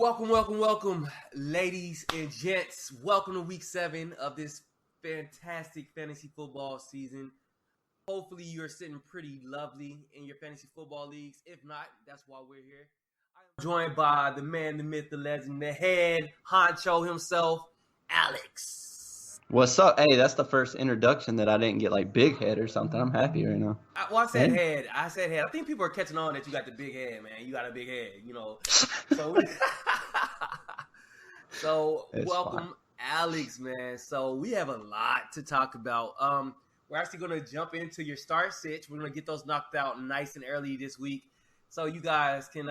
Welcome, ladies and gents. Welcome to week 7 of this fantastic fantasy football season. Hopefully, you're sitting pretty lovely in your fantasy football leagues. If not, that's why we're here. I'm joined by the man, the myth, the legend, the head honcho himself, Alex. What's up? Hey, that's the first introduction that I didn't get like big head or something. I'm happy right now. I said head. I think people are catching on that you got the big head, man. You got a big head, So welcome, fine. Alex, man. So we have a lot to talk about. We're actually going to jump into your start sits. We're going to get those knocked out nice and early this week, so you guys can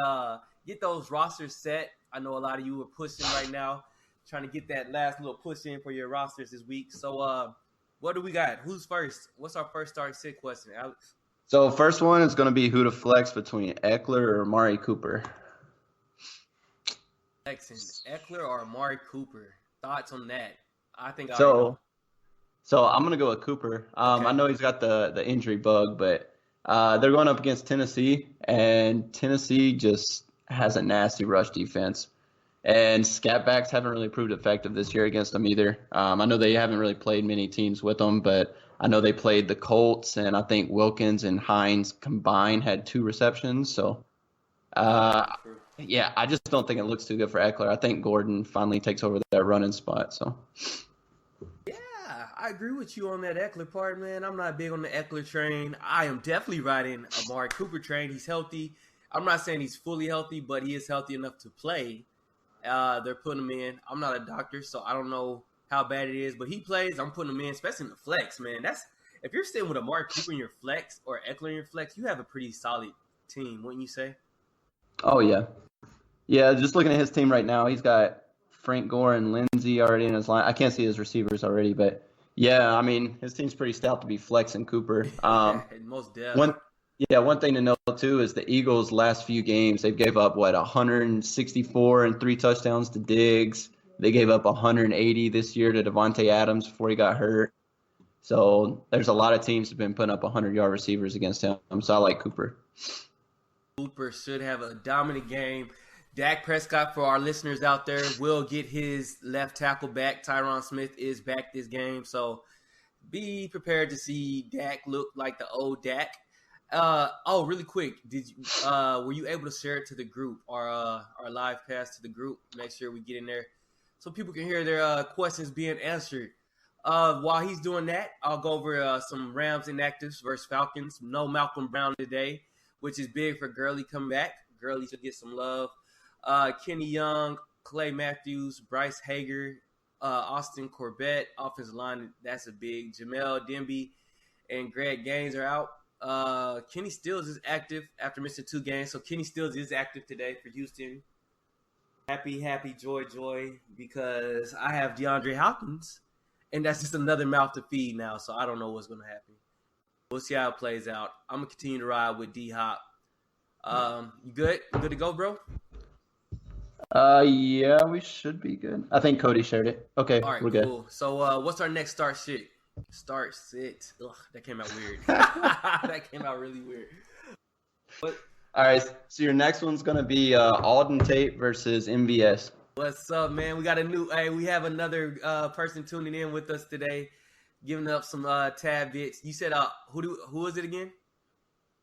get those rosters set. I know a lot of you are pushing right now, trying to get that last little push in for your rosters this week. So what do we got? Who's first? What's our first start sit question, Alex? So first one is going to be who to flex between Eckler or Amari Cooper. Eckler or Amari Cooper? Thoughts on that? I think So I'm going to go with Cooper. Okay. I know he's got the injury bug, but they're going up against Tennessee, and Tennessee just has a nasty rush defense. And scat backs haven't really proved effective this year against them either. I know they haven't really played many teams with them, but I know they played the Colts, and I think Wilkins and Hines combined had 2 receptions. So, yeah, I just don't think it looks too good for Eckler. I think Gordon finally takes over that running spot. So, yeah, I agree with you on that Eckler part, man. I'm not big on the Eckler train. I am definitely riding Amari Cooper train. He's healthy. I'm not saying he's fully healthy, but he is healthy enough to play. They're putting him in. I'm not a doctor, so I don't know how bad it is, but he plays. I'm putting him in, especially in the flex, man. If you're sitting with Amari Cooper in your flex or Eckler in your flex, you have a pretty solid team, wouldn't you say? oh, yeah. Yeah, just looking at his team right now, he's got Frank Gore and Lindsey already in his line. I can't see his receivers already, but yeah, I mean, his team's pretty stout to be flexing Cooper. Most definitely. One thing to note too is the Eagles' last few games, they've gave up 164 and 3 touchdowns to Diggs. They gave up 180 this year to Devontae Adams before he got hurt. So there's a lot of teams that have been putting up 100-yard receivers against him. So I like Cooper. Cooper should have a dominant game. Dak Prescott, for our listeners out there, will get his left tackle back. Tyron Smith is back this game, so be prepared to see Dak look like the old Dak. Really quick, were you able to share it to the group, our live pass to the group? Make sure we get in there so people can hear their questions being answered. While he's doing that, I'll go over some Rams inactives versus Falcons. No Malcolm Brown today, which is big for Gurley coming back. Gurley should get some love. Kenny Young, Clay Matthews, Bryce Hager, Austin Corbett, offensive line, that's a big. Jamel Demby and Greg Gaines are out. Kenny Stills is active after missing 2 games, so Kenny Stills is active today for Houston. Happy, joy, because I have DeAndre Hopkins, and that's just another mouth to feed now, so I don't know what's going to happen. We'll see how it plays out. I'm going to continue to ride with D-Hop. You good? You good to go, bro? Yeah, we should be good. I think Cody shared it. Okay, all right, we're cool. good. So what's our next start sit? Start sit. Ugh, that came out weird. That came out really weird. All right, so your next one's going to be Alden Tate versus MVS. What's up, man? We got we have another person tuning in with us today, giving up some tab bits. You said who is it again?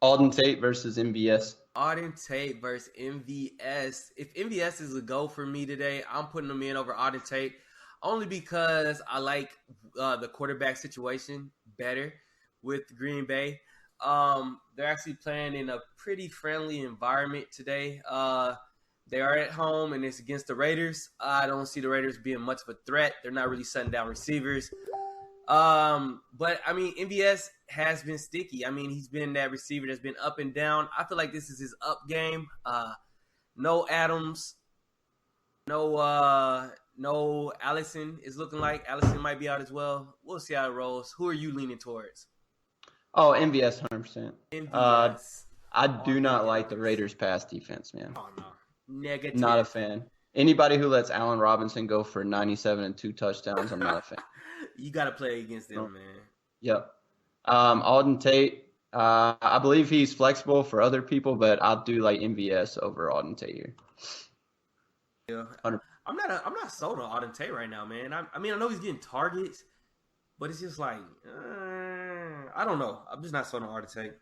Alden Tate versus MVS. Alden Tate versus MVS. If MVS is a go for me today, I'm putting him in over Alden Tate, only because I like the quarterback situation better with Green Bay. They're actually playing in a pretty friendly environment today. They are at home, and it's against the Raiders. I don't see the Raiders being much of a threat. They're not really shutting down receivers. But, I mean, MVS has been sticky. I mean, he's been that receiver that's been up and down. I feel like this is his up game. No Adams. No Allison is looking like. Allison might be out as well. We'll see how it rolls. Who are you leaning towards? Oh, MVS, 100%. MVS. I do not like the Raiders' pass defense, man. Oh, no. Negative. Not a fan. Anybody who lets Allen Robinson go for 97 and 2 touchdowns, I'm not a fan. You got to play against them, man. Yep. Alden Tate, I believe he's flexible for other people, but I'll do like MVS over Alden Tate here. Yeah, 100. I'm not sold on Auden Tate right now, man. I mean, I know he's getting targets, but it's just like I don't know. I'm just not sold on Auden Tate.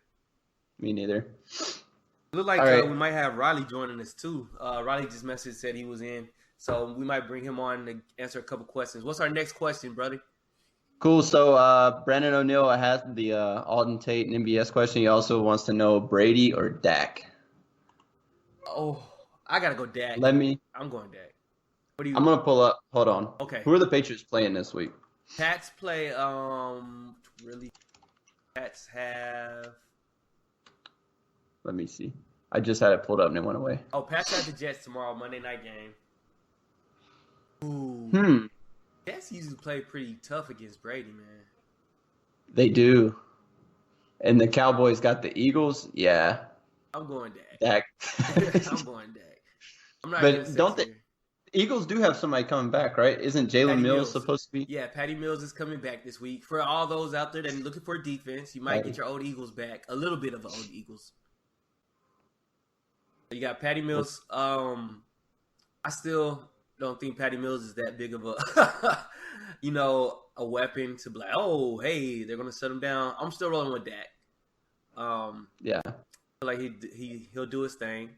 Me neither. It look like All right. we might have Rylee joining us too. Rylee just messaged said he was in, so we might bring him on to answer a couple questions. What's our next question, brother? Cool. So Brandon O'Neill has the Alden Tate and MBS question. He also wants to know Brady or Dak. Oh, I gotta go Dak. I'm going Dak. What do you? I'm gonna pull up. Hold on. Okay. Who are the Patriots playing this week? Pats play. Really, Pats have. Let me see. I just had it pulled up and it went away. Oh, Pats have the Jets tomorrow, Monday night game. Ooh. Jets usually play pretty tough against Brady, man. They do. And the Cowboys got the Eagles. Yeah. I'm going Dak. I'm going Dak. I'm not. But don't the Eagles do have somebody coming back, right? Isn't Jalen Mills supposed to be? Yeah, Patty Mills is coming back this week. For all those out there that are looking for a defense, you might get your old Eagles back. A little bit of an old Eagles. You got Patty Mills. I still don't think Patty Mills is that big of a, a weapon to be like, oh, hey, they're gonna shut him down. I'm still rolling with Dak. Yeah. I feel like he'll do his thing.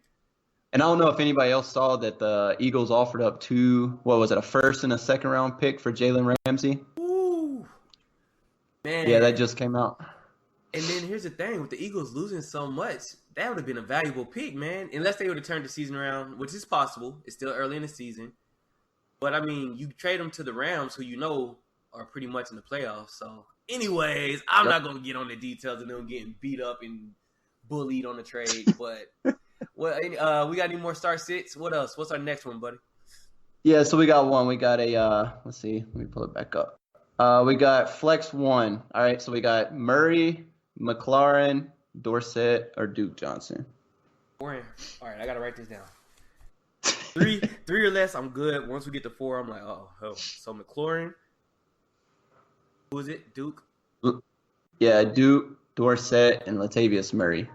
And I don't know if anybody else saw that the Eagles offered up a first and a second round pick for Jalen Ramsey? Ooh, man. Yeah, that just came out. And then here's the thing, with the Eagles losing so much, that would have been a valuable pick, man. Unless they would have turned the season around, which is possible. It's still early in the season. But, I mean, you trade them to the Rams, who you know are pretty much in the playoffs. So, anyways, I'm not going to get on the details of them getting beat up and bullied on the trade. But, we got any more start sits? What else? What's our next one, buddy? Yeah, so we got one. We got a, let's see. Let me pull it back up. We got Flex 1. All right, so we got Murray, McLaurin, Dorsett, or Duke Johnson. All right, I got to write this down. Three or less, I'm good. Once we get to 4, I'm like, oh. So McLaurin, who is it? Duke? Yeah, Duke, Dorsett, and Latavius Murray.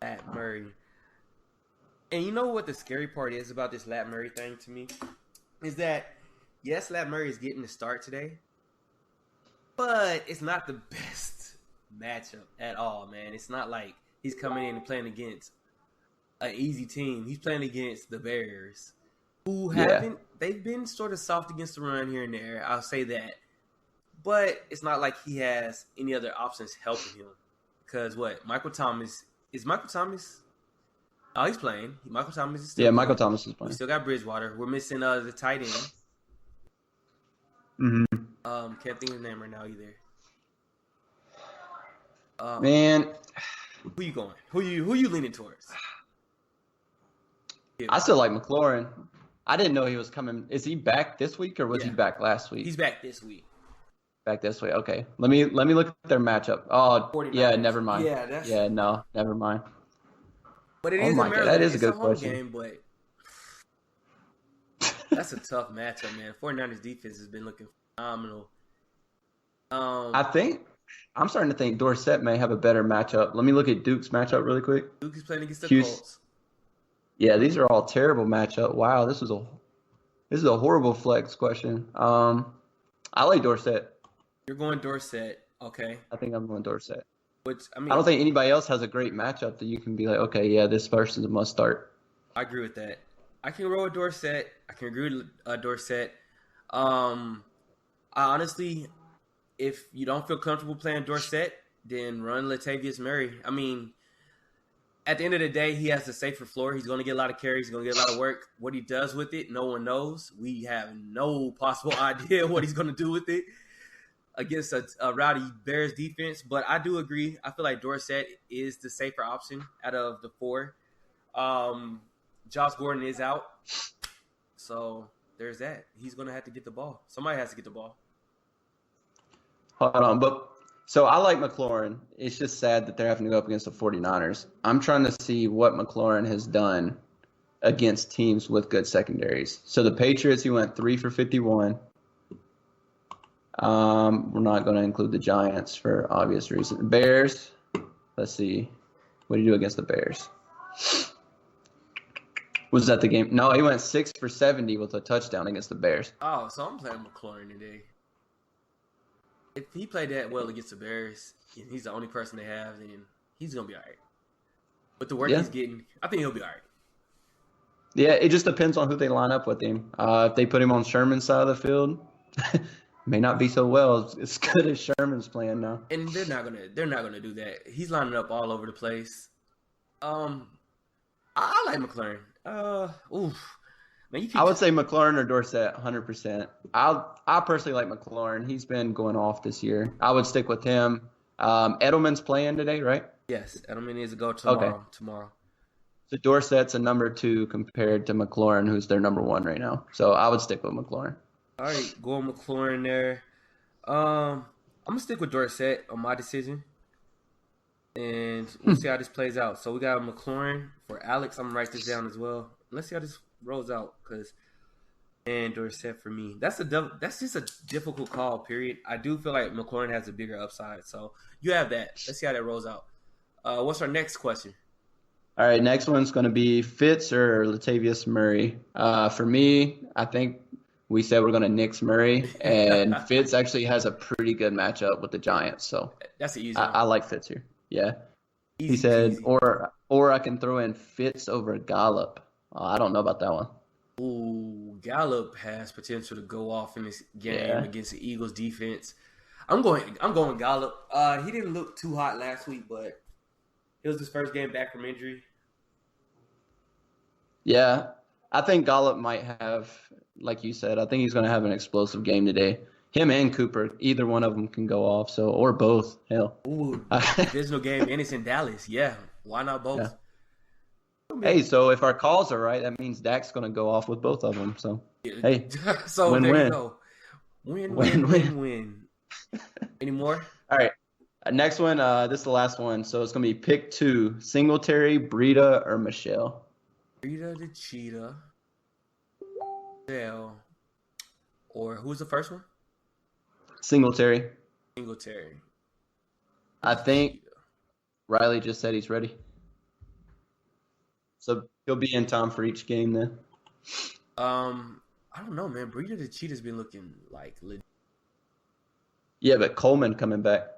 Lat Murray. And you know what the scary part is about this Lat Murray thing to me? Is that, yes, Lat Murray is getting the start today, but it's not the best matchup at all, man. It's not like he's coming in and playing against an easy team. He's playing against the Bears, who they've been sort of soft against the run here and there. I'll say that. But it's not like he has any other options helping him. Because Michael Thomas? Oh, he's playing. Michael Thomas is still playing. Michael Thomas is playing. We still got Bridgewater. We're missing the tight end. Mm-hmm. Can't think of his name right now either. Man, who you going? Who you leaning towards? I still like McLaurin. I didn't know he was coming. Is he back this week or was he back last week? He's back this week. Back this way. Okay. Let me look at their matchup. Oh, 49ers. Yeah, never mind. No, never mind. But it is God, that is a good question. Game, but that's a tough matchup, man. 49ers defense has been looking phenomenal. I think I'm starting to think Dorsett may have a better matchup. Let me look at Duke's matchup really quick. Duke is playing against the Colts. Yeah, these are all terrible matchup. Wow, this is a horrible flex question. I like Dorsett. You're going Dorsett, okay? I think I'm going Dorsett. Which I don't think anybody else has a great matchup that you can be like, okay, yeah, this person's a must start. I agree with that. I can roll with Dorsett. I can agree with Dorsett. I honestly, if you don't feel comfortable playing Dorsett, then run Latavius Murray. I mean, at the end of the day, he has the safer floor. He's going to get a lot of carries. He's going to get a lot of work. What he does with it, no one knows. We have no possible idea what he's going to do with it against a rowdy Bears defense. But I do agree. I feel like Dorsett is the safer option out of the 4. Josh Gordon is out. So there's that. He's going to have to get the ball. Somebody has to get the ball. Hold on. So I like McLaurin. It's just sad that they're having to go up against the 49ers. I'm trying to see what McLaurin has done against teams with good secondaries. So the Patriots, he went 3 for 51. We're not going to include the Giants for obvious reasons. Bears, let's see. What do you do against the Bears? Was that the game? No, he went 6 for 70 with a touchdown against the Bears. Oh, so I'm playing McLaurin today. If he played that well against the Bears, and he's the only person they have, then he's gonna be all right. With the work he's getting, I think he'll be all right. Yeah, it just depends on who they line up with him. If they put him on Sherman's side of the field, may not be so well as good as Sherman's playing now. And they're not gonna do that. He's lining up all over the place. I like McLaurin. Man, I would say McLaurin or Dorsett, 100%. I personally like McLaurin. He's been going off this year. I would stick with him. Edelman's playing today, right? Yes, Edelman needs to go tomorrow. Okay. Tomorrow. So Dorsett's a number 2 compared to McLaurin, who's their number 1 right now. So I would stick with McLaurin. All right, going McLaurin there. I'm gonna stick with Dorsett on my decision, and we'll see how this plays out. So we got McLaurin for Alex. I'm gonna write this down as well. Let's see how this rolls out, and Dorsett for me. That's just a difficult call. Period. I do feel like McLaurin has a bigger upside. So you have that. Let's see how that rolls out. What's our next question? All right, next one's going to be Fitz or Latavius Murray. For me, I think we said we're going to nix Murray, and Fitz actually has a pretty good matchup with the Giants. So that's an easy one. I like Fitz here. Yeah. Easy, he said, easy. or I can throw in Fitz over Gallup. I don't know about that one. Ooh, Gallup has potential to go off in this game against the Eagles defense. I'm going Gallup. He didn't look too hot last week, but it was his first game back from injury. Yeah, I think Gallup might have, like you said, I think he's going to have an explosive game today. Him and Cooper, either one of them can go off, or both. Hell. Ooh, divisional game, and it's in Dallas. Yeah, why not both? Yeah. Hey, so if our calls are right, that means Dak's going to go off with both of them. So, hey, so win, there win. you go. Win. Any more? All right. Next one, this is the last one. So it's going to be pick 2, Singletary, Breida, or Michelle. Breida the Cheetah. Michelle. Or who's the first one? Singletary. I think Rylee just said he's ready. So he'll be in time for each game then. I don't know, man. Breida the Cheetah's been looking like legit. Yeah, but Coleman coming back.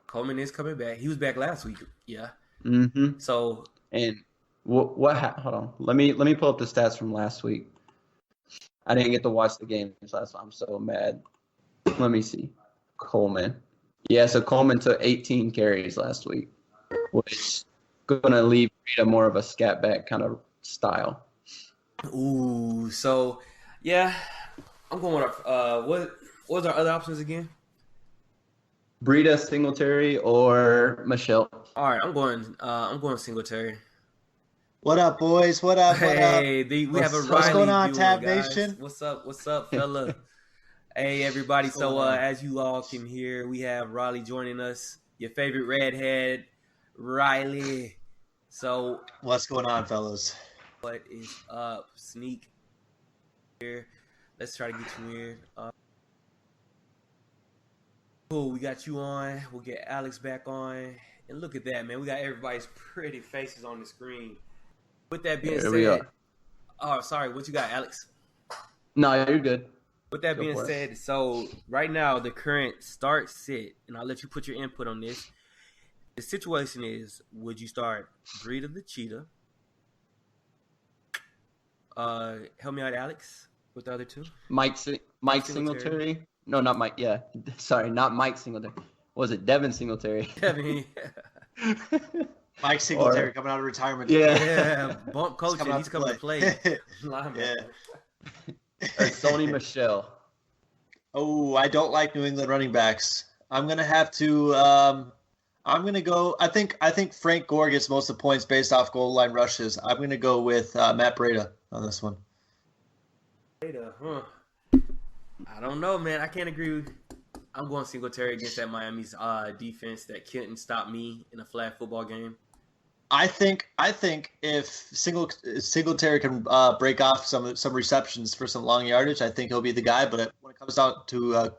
Coleman is coming back. He was back last week. Yeah. Mm-hmm. So and what? Hold on. Let me pull up the stats from last week. I didn't get to watch the game last. I'm so mad. Let me see. Coleman. Yeah, so Coleman took 18 carries last week, which is going to leave Breida more of a scat back kind of style. Ooh, so yeah, I'm going with what was our other options again? Breida, Singletary, or Michelle. All right, I'm going Singletary. What up, boys? What up? Hey, we have a Rylee. What's going on, duo, Tab guys. Nation? What's up, fella? Hey, everybody. So, as you all can hear, we have Rylee joining us. Your favorite redhead, Rylee. So, what's going on, fellas? What is up? Sneak here. Let's try to get you in. Cool. We got you on. We'll get Alex back on. And look at that, man. We got everybody's pretty faces on the screen. With that being said, oh, sorry. What you got, Alex? No, you're good. With that being said, so right now the current start sit, and I'll let you put your input on this. The situation is: would you start Breida the Cheetah? Help me out, Alex. With the other two, Mike Singletary. No, not Mike. Yeah, sorry, not Mike Singletary. What was it Devin Singletary? Devin. Mike Singletary coming out of retirement. Yeah, bump coaching. He's coming to play. Yeah. Or Sony Michelle. Oh, I don't like New England running backs. I'm gonna have to. I'm gonna go. I think Frank Gore gets most of the points based off goal line rushes. I'm gonna go with Matt Breida on this one. Breida, huh? I don't know, man. I can't agree. I'm going Singletary against that Miami's defense that couldn't stop me in a flag football game. I think if Singletary can break off some receptions for some long yardage, I think he'll be the guy. But when it comes down to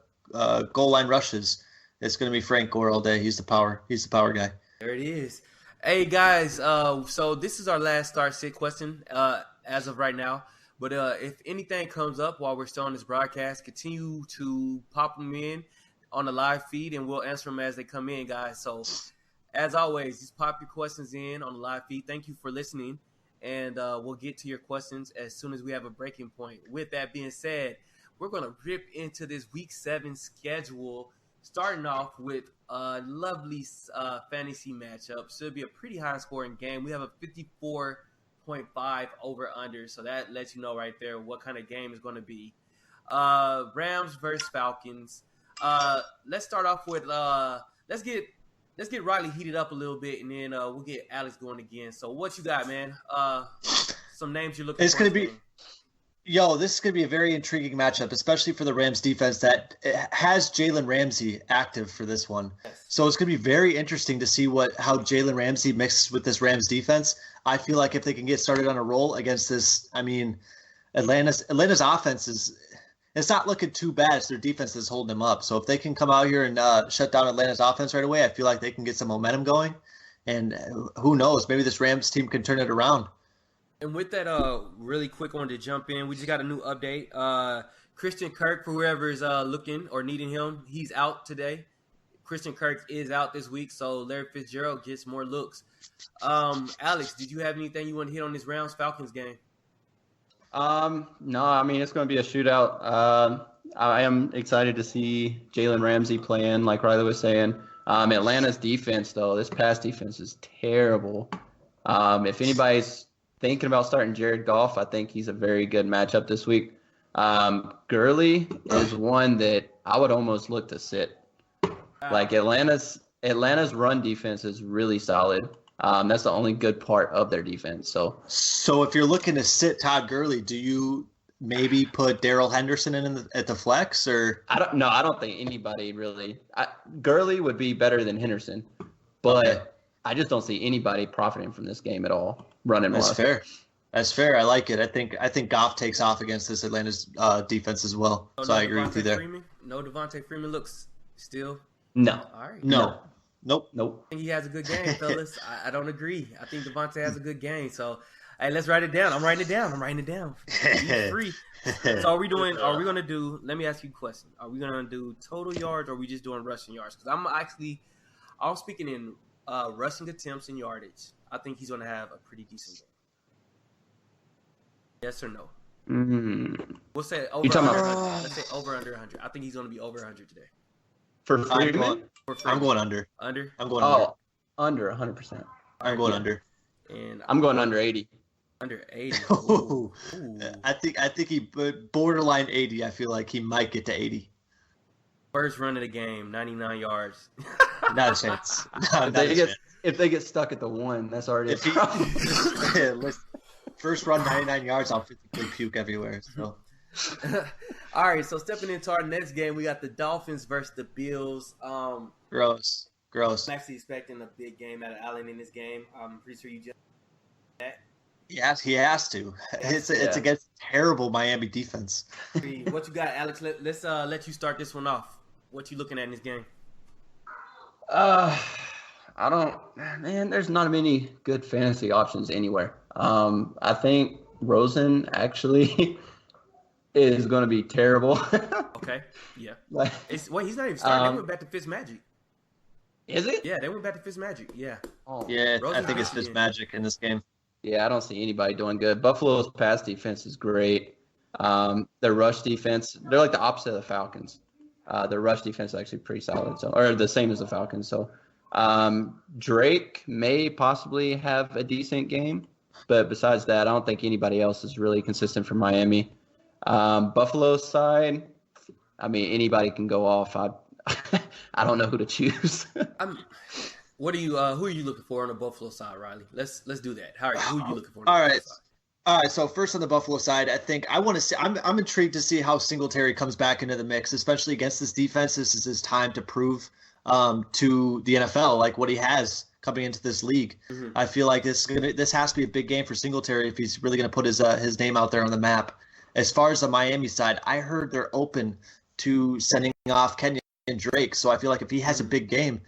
goal line rushes, it's going to be Frank Gore all day. He's the power guy. There it is. Hey guys, so this is our last start sit question as of right now. But if anything comes up while we're still on this broadcast, continue to pop them in on the live feed, and we'll answer them as they come in, guys. So as always, just pop your questions in on the live feed. Thank you for listening, and we'll get to your questions as soon as we have a breaking point. With that being said, we're going to rip into this Week 7 schedule, starting off with a lovely fantasy matchup. Should be a pretty high-scoring game. We have a 54.5 over-under, so that lets you know right there what kind of game is going to be. Rams versus Falcons. Let's start off with let's get Rylee heated up a little bit, and then we'll get Alex going again. So what you got, man? Some names you're looking for. It's going to be this is going to be a very intriguing matchup, especially for the Rams defense that has Jalen Ramsey active for this one. So it's going to be very interesting to see how Jalen Ramsey mixes with this Rams defense. I feel like if they can get started on a roll against this, Atlanta's offense it's not looking too bad. It's their defense that's holding them up. So if they can come out here and shut down Atlanta's offense right away, I feel like they can get some momentum going. And who knows, maybe this Rams team can turn it around. And with that, really quick, I wanted to jump in. We just got a new update. Christian Kirk, for whoever is looking or needing him, he's out today. Christian Kirk is out this week, so Larry Fitzgerald gets more looks. Alex, did you have anything you want to hit on this Rams-Falcons game? No, it's going to be a shootout. I am excited to see Jalen Ramsey playing, like Rylee was saying. Atlanta's defense, though, this pass defense is terrible. If anybody's thinking about starting Jared Goff, I think he's a very good matchup this week. Gurley is one that I would almost look to sit. Like Atlanta's run defense is really solid. That's the only good part of their defense. So if you're looking to sit Todd Gurley, do you maybe put Darrell Henderson at the flex, or? I don't think anybody really. Gurley would be better than Henderson, but okay. I just don't see anybody profiting from this game at all. That's fair. I like it. I think Goff takes off against this Atlanta's defense as well. So I agree with you there. No Devontae Freeman looks still. No. All right. No. Nope. I think he has a good game, fellas. I don't agree. I think Devontae has a good game. So, hey, let's write it down. I'm writing it down. He's free. So are we going to do, let me ask you a question. Are we going to do total yards, or are we just doing rushing yards? Because I'm speaking in rushing attempts and yardage. I think he's going to have a pretty decent game. Yes or no? We'll say over under 100. Let's say over under 100. I think he's going to be over 100 today. For Freeman? I'm going under. Under? I'm going under. Under 100%. I'm going under. And I'm going under 80. Under 80. Ooh. I think he borderline 80. I feel like he might get to 80. First run of the game, 99 yards. Not a chance. If they get stuck at the 1, that's already a problem. First run, 99 yards, I'll physically puke everywhere. So. All right, so stepping into our next game, we got the Dolphins versus the Bills. Gross. I'm actually expecting a big game out of Allen in this game. I'm pretty sure you just that. Yes, he has to. It's against terrible Miami defense. What you got, Alex? Let's let you start this one off. What you looking at in this game? There's not many good fantasy options anywhere. I think Rosen actually is going to be terrible. Okay, yeah. He's not even starting. They went back to Fitzmagic. Is it? Yeah, they went back to Fitzmagic. Yeah. Oh. Yeah, Rosen's I think it's Fitzmagic in this game. Yeah, I don't see anybody doing good. Buffalo's pass defense is great. Their rush defense, they're like the opposite of the Falcons. Their rush defense is actually pretty solid, or the same as the Falcons. So Drake may possibly have a decent game, but besides that, I don't think anybody else is really consistent for Miami. Buffalo's side, anybody can go off. I don't know who to choose. Who are you looking for on the Buffalo side, Rylee? Let's do that. Who are you looking for? All right. So first on the Buffalo side, I think I want to see. I'm intrigued to see how Singletary comes back into the mix, especially against this defense. This is his time to prove to the NFL like what he has coming into this league. Mm-hmm. I feel like this has to be a big game for Singletary if he's really going to put his name out there on the map. As far as the Miami side, I heard they're open to sending off Kenyon and Drake. So I feel like if he has a big game,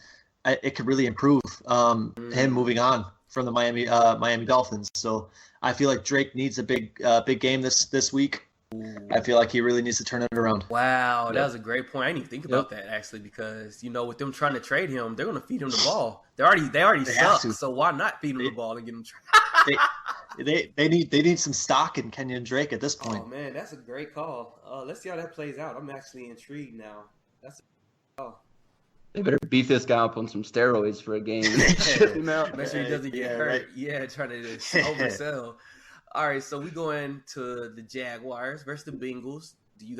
it could really improve him Mm. moving on from the Miami Dolphins. So I feel like Drake needs a big game this week. Ooh. I feel like he really needs to turn it around. Wow, that Yep. was a great point. I didn't even think Yep. about that actually, because with them trying to trade him, they're going to feed him the ball. They already They have suck, to. so why not feed him the ball and get him traded? They need some stock in Kenyon Drake at this point. Oh man, that's a great call. Let's see how that plays out. I'm actually intrigued now. That's a call. They better beat this guy up on some steroids for a game. Ship him out. Make sure he doesn't get Yeah, hurt. right. Yeah, trying to just oversell. All right, so we going to the Jaguars versus the Bengals. Do you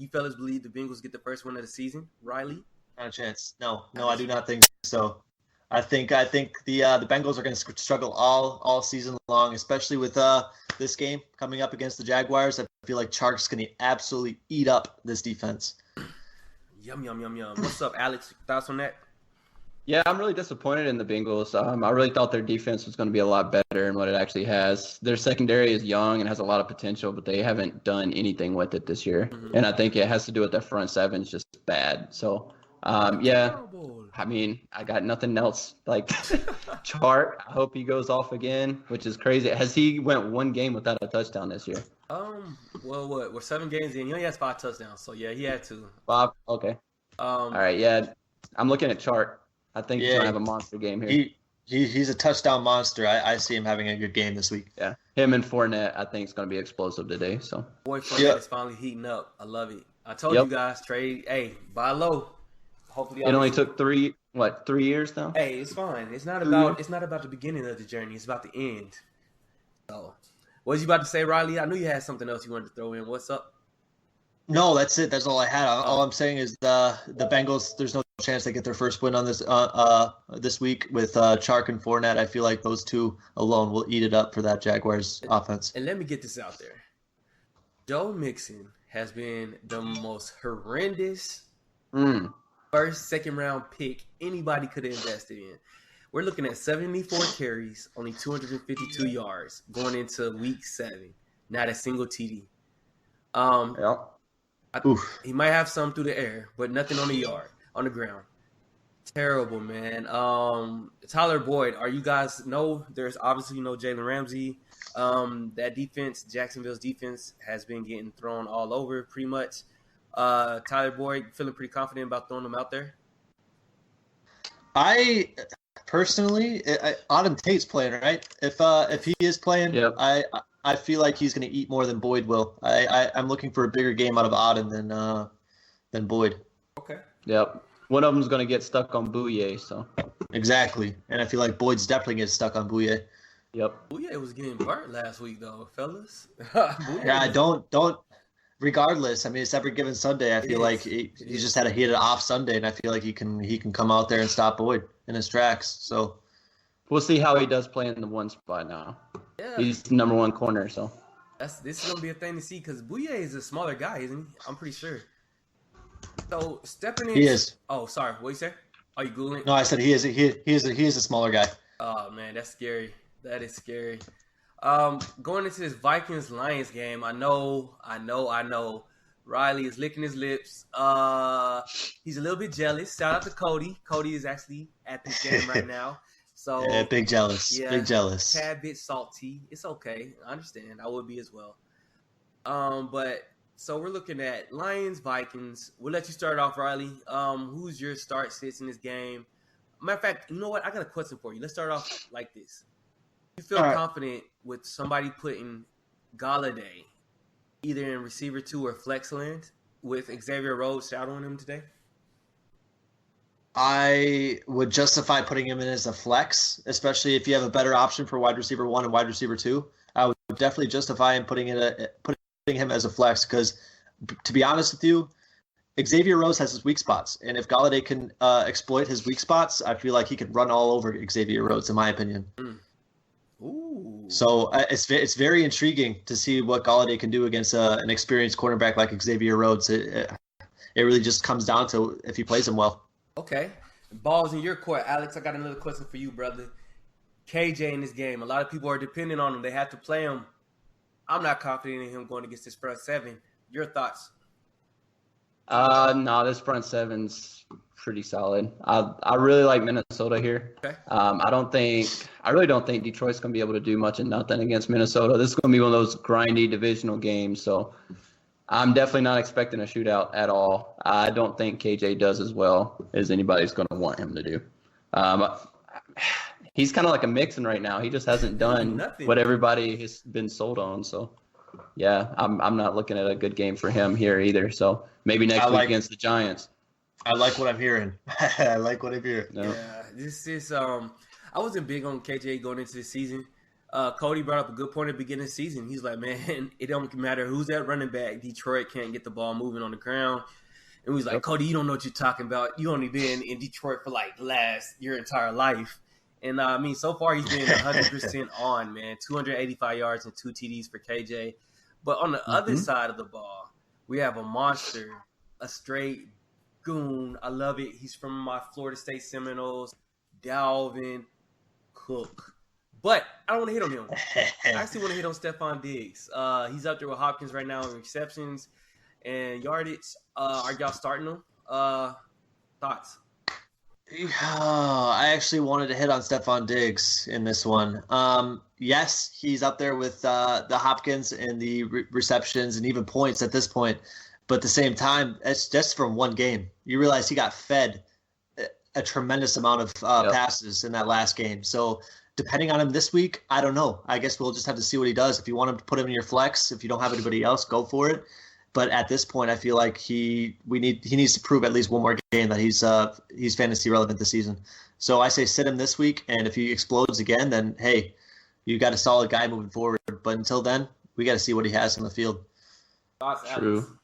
fellas believe the Bengals get the first win of the season? Rylee? Not a chance. No, I do not think so. I think the Bengals are going to struggle all season long, especially with this game coming up against the Jaguars. I feel like Chark's going to absolutely eat up this defense. Yum, yum, yum, yum. What's up, Alex? Thoughts on that? Yeah, I'm really disappointed in the Bengals. I really thought their defense was going to be a lot better than what it actually has. Their secondary is young and has a lot of potential, but they haven't done anything with it this year. Mhm. And I think it has to do with their front seven is just bad. So, yeah, Terrible. I mean, I got nothing else. Like, Chark, I hope he goes off again, which is crazy. Has he went one game without a touchdown this year? Well, what? We're 7 games in. He only has 5 touchdowns, so yeah, he had to. Bob? Okay. All right, yeah. I'm looking at Chark. I think he's going to have a monster game here. He's a touchdown monster. I see him having a good game this week. Yeah, him and Fournette, I think, is going to be explosive today. So, Boy, Fournette is finally heating up. I love it. I told you guys, trade. Hey, buy low. Hopefully, it only took 3 years now. Hey, it's fine. It's not about the beginning of the journey. It's about the end. So, what was you about to say, Rylee? I knew you had something else you wanted to throw in. What's up? No, that's it. That's all I had. All I'm saying is the Bengals. There's no chance they get their first win on this week with Chark and Fournette. I feel like those two alone will eat it up for that Jaguars offense. And let me get this out there. Joe Mixon has been the most horrendous first, second round pick anybody could have invested in. We're looking at 74 carries, only 252 yards going into week 7. Not a single TD. He might have some through the air, but nothing on the ground. Terrible, man. Tyler Boyd, are you guys know there's obviously no Jalen Ramsey. That defense, Jacksonville's defense, has been getting thrown all over pretty much. Tyler Boyd, feeling pretty confident about throwing him out there? I personally, Auden Tate's playing, right? If he is playing, I feel like he's going to eat more than Boyd will. I'm looking for a bigger game out of Auden than Boyd. Okay. Yep. One of them's going to get stuck on Bouye, so. Exactly. And I feel like Boyd's definitely getting stuck on Bouye. Yep. Bouye was getting burnt last week, though, fellas. Yeah, don't. Regardless, I mean, it's every given Sunday. I feel like he just had an off Sunday, and I feel like he can come out there and stop Boyd in his tracks. So we'll see how he does play in the one spot now. Yeah. He's the number one corner, so. This is going to be a thing to see because Bouye is a smaller guy, isn't he? I'm pretty sure. So, stepping in. He is. Oh, sorry. What you say? Are you Googling? No, I said he is a smaller guy. Oh, man, that's scary. That is scary. Going into this Vikings-Lions game, I know. Rylee is licking his lips. He's a little bit jealous. Shout out to Cody. Cody is actually at this game right now. So yeah, big jealous. Yeah, big jealous. Tad bit salty. It's okay. I understand. I would be as well. But so we're looking at Lions, Vikings. We'll let you start off, Rylee. Who's your start sits in this game? Matter of fact, you know what? I got a question for you. Let's start off like this. You feel confident with somebody putting Galladay either in receiver 2 or flex land with Xavier Rhodes shadowing him today? I would justify putting him in as a flex, especially if you have a better option for wide receiver 1 and wide receiver 2. I would definitely justify him putting him as a flex because, to be honest with you, Xavier Rhodes has his weak spots, and if Galladay can exploit his weak spots, I feel like he could run all over Xavier Rhodes, in my opinion. Ooh. So it's very intriguing to see what Galladay can do against an experienced cornerback like Xavier Rhodes. It really just comes down to if he plays him well. Okay. Ball's in your court. Alex, I got another question for you, brother. KJ in this game. A lot of people are dependent on him. They have to play him. I'm not confident in him going against this front 7. Your thoughts? No, this front seven's pretty solid. I really like Minnesota here. Okay. I really don't think Detroit's going to be able to do much of nothing against Minnesota. This is going to be one of those grindy divisional games, so I'm definitely not expecting a shootout at all. I don't think KJ does as well as anybody's going to want him to do. He's kind of like a Mixon right now. He just hasn't done what everybody has been sold on. So, yeah, I'm not looking at a good game for him here either. So maybe next week against the Giants. I like what I'm hearing. I like what I'm hearing. No. Yeah, this is I wasn't big on KJ going into the season. Cody brought up a good point at the beginning of the season. He's like, man, it don't matter who's that running back. Detroit can't get the ball moving on the ground. And we was like, Cody, you don't know what you're talking about. You only been in Detroit for like your entire life. And I mean, so far he's been 100% on, man. 285 yards and 2 TDs for KJ. But on the other side of the ball, we have a monster, a straight goon. I love it. He's from my Florida State Seminoles, Dalvin Cook. But I don't want to hit on him. I actually want to hit on Stephon Diggs. He's up there with Hopkins right now in receptions and yardage. Are y'all starting him? Thoughts? I actually wanted to hit on Stephon Diggs in this one. Yes, he's up there with the Hopkins and the receptions and even points at this point. But at the same time, it's just from one game. You realize he got fed a tremendous amount of passes in that last game. So depending on him this week, I don't know. I guess we'll just have to see what he does. If you want him to put him in your flex, if you don't have anybody else, go for it. But at this point, I feel like he needs to prove at least one more game that he's fantasy relevant this season. So I say sit him this week, and if he explodes again, then hey, you got a solid guy moving forward. But until then, we got to see what he has in the field. True.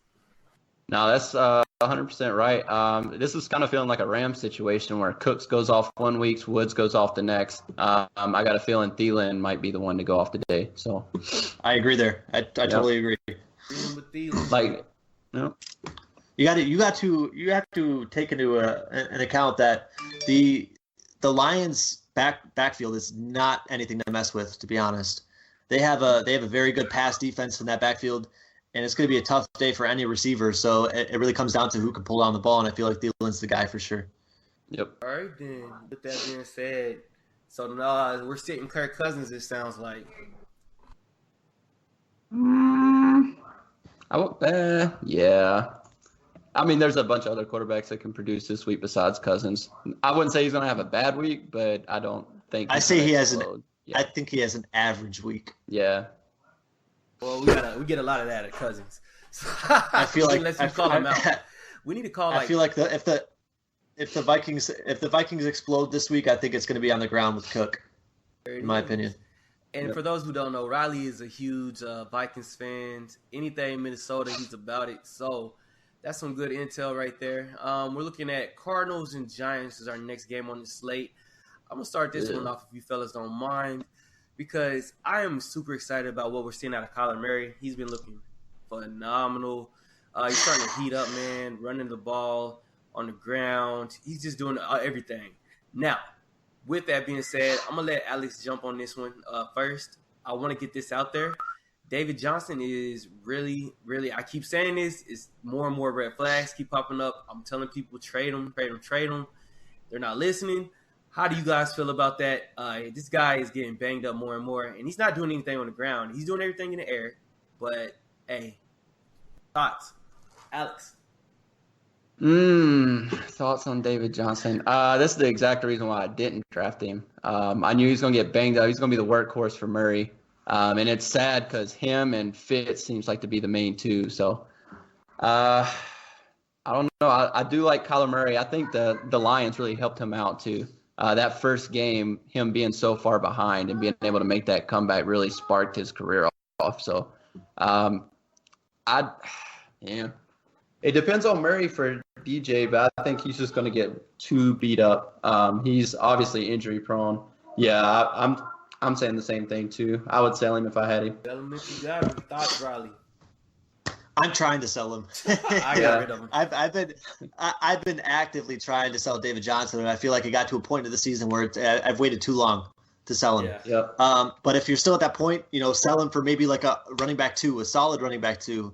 No, that's 100% right. This is kind of feeling like a Rams situation where Cooks goes off one week, Woods goes off the next. I got a feeling Thielen might be the one to go off today. So I agree there. I totally agree. Like, no. You have to take into an account that the Lions backfield is not anything to mess with, to be honest. They have a very good pass defense in that backfield, and it's going to be a tough day for any receiver. So it really comes down to who can pull down the ball, and I feel like Thielen's the guy for sure. Yep. All right, then. With that being said, so now we're sitting Kirk Cousins, it sounds like. Yeah. I mean, there's a bunch of other quarterbacks that can produce this week besides Cousins. I wouldn't say he's going to have a bad week, but I don't think. I think he has an average week. Yeah. Well, we get a lot of that at Cousins. So, I feel like unless you call him out, we need to call. I feel like if the Vikings explode this week, I think it's going to be on the ground with Cook, in my opinion. And for those who don't know, Rylee is a huge Vikings fan. Anything Minnesota, he's about it. So that's some good intel right there. We're looking at Cardinals and Giants as our next game on the slate. I'm going to start this one off if you fellas don't mind, because I am super excited about what we're seeing out of Kyler Murray. He's been looking phenomenal. He's starting to heat up, man, running the ball on the ground. He's just doing everything. Now, with that being said, I'm going to let Alex jump on this one first. I want to get this out there. David Johnson is really, really, I keep saying this, is more and more red flags keep popping up. I'm telling people, trade him. They're not listening. How do you guys feel about that? This guy is getting banged up more and more, and he's not doing anything on the ground. He's doing everything in the air. But, hey, thoughts? Alex? Thoughts on David Johnson. This is the exact reason why I didn't draft him. I knew he was going to get banged up. He's going to be the workhorse for Murray. And it's sad because him and Fitz seems like to be the main two. So, I don't know. I do like Kyler Murray. I think the Lions really helped him out too. That first game, him being so far behind and being able to make that comeback really sparked his career off. So, it depends on Murray for DJ, but I think he's just going to get too beat up. He's obviously injury prone. Yeah, I'm saying the same thing too. I would sell him if I had him. Sell him if you got him. Thoughts, Rylee? I'm trying to sell him. I got rid of him. I've been actively trying to sell David Johnson, and I feel like it got to a point of the season where I've waited too long to sell him. Yeah. But if you're still at that point, sell him for maybe like a running back two, a solid running back two.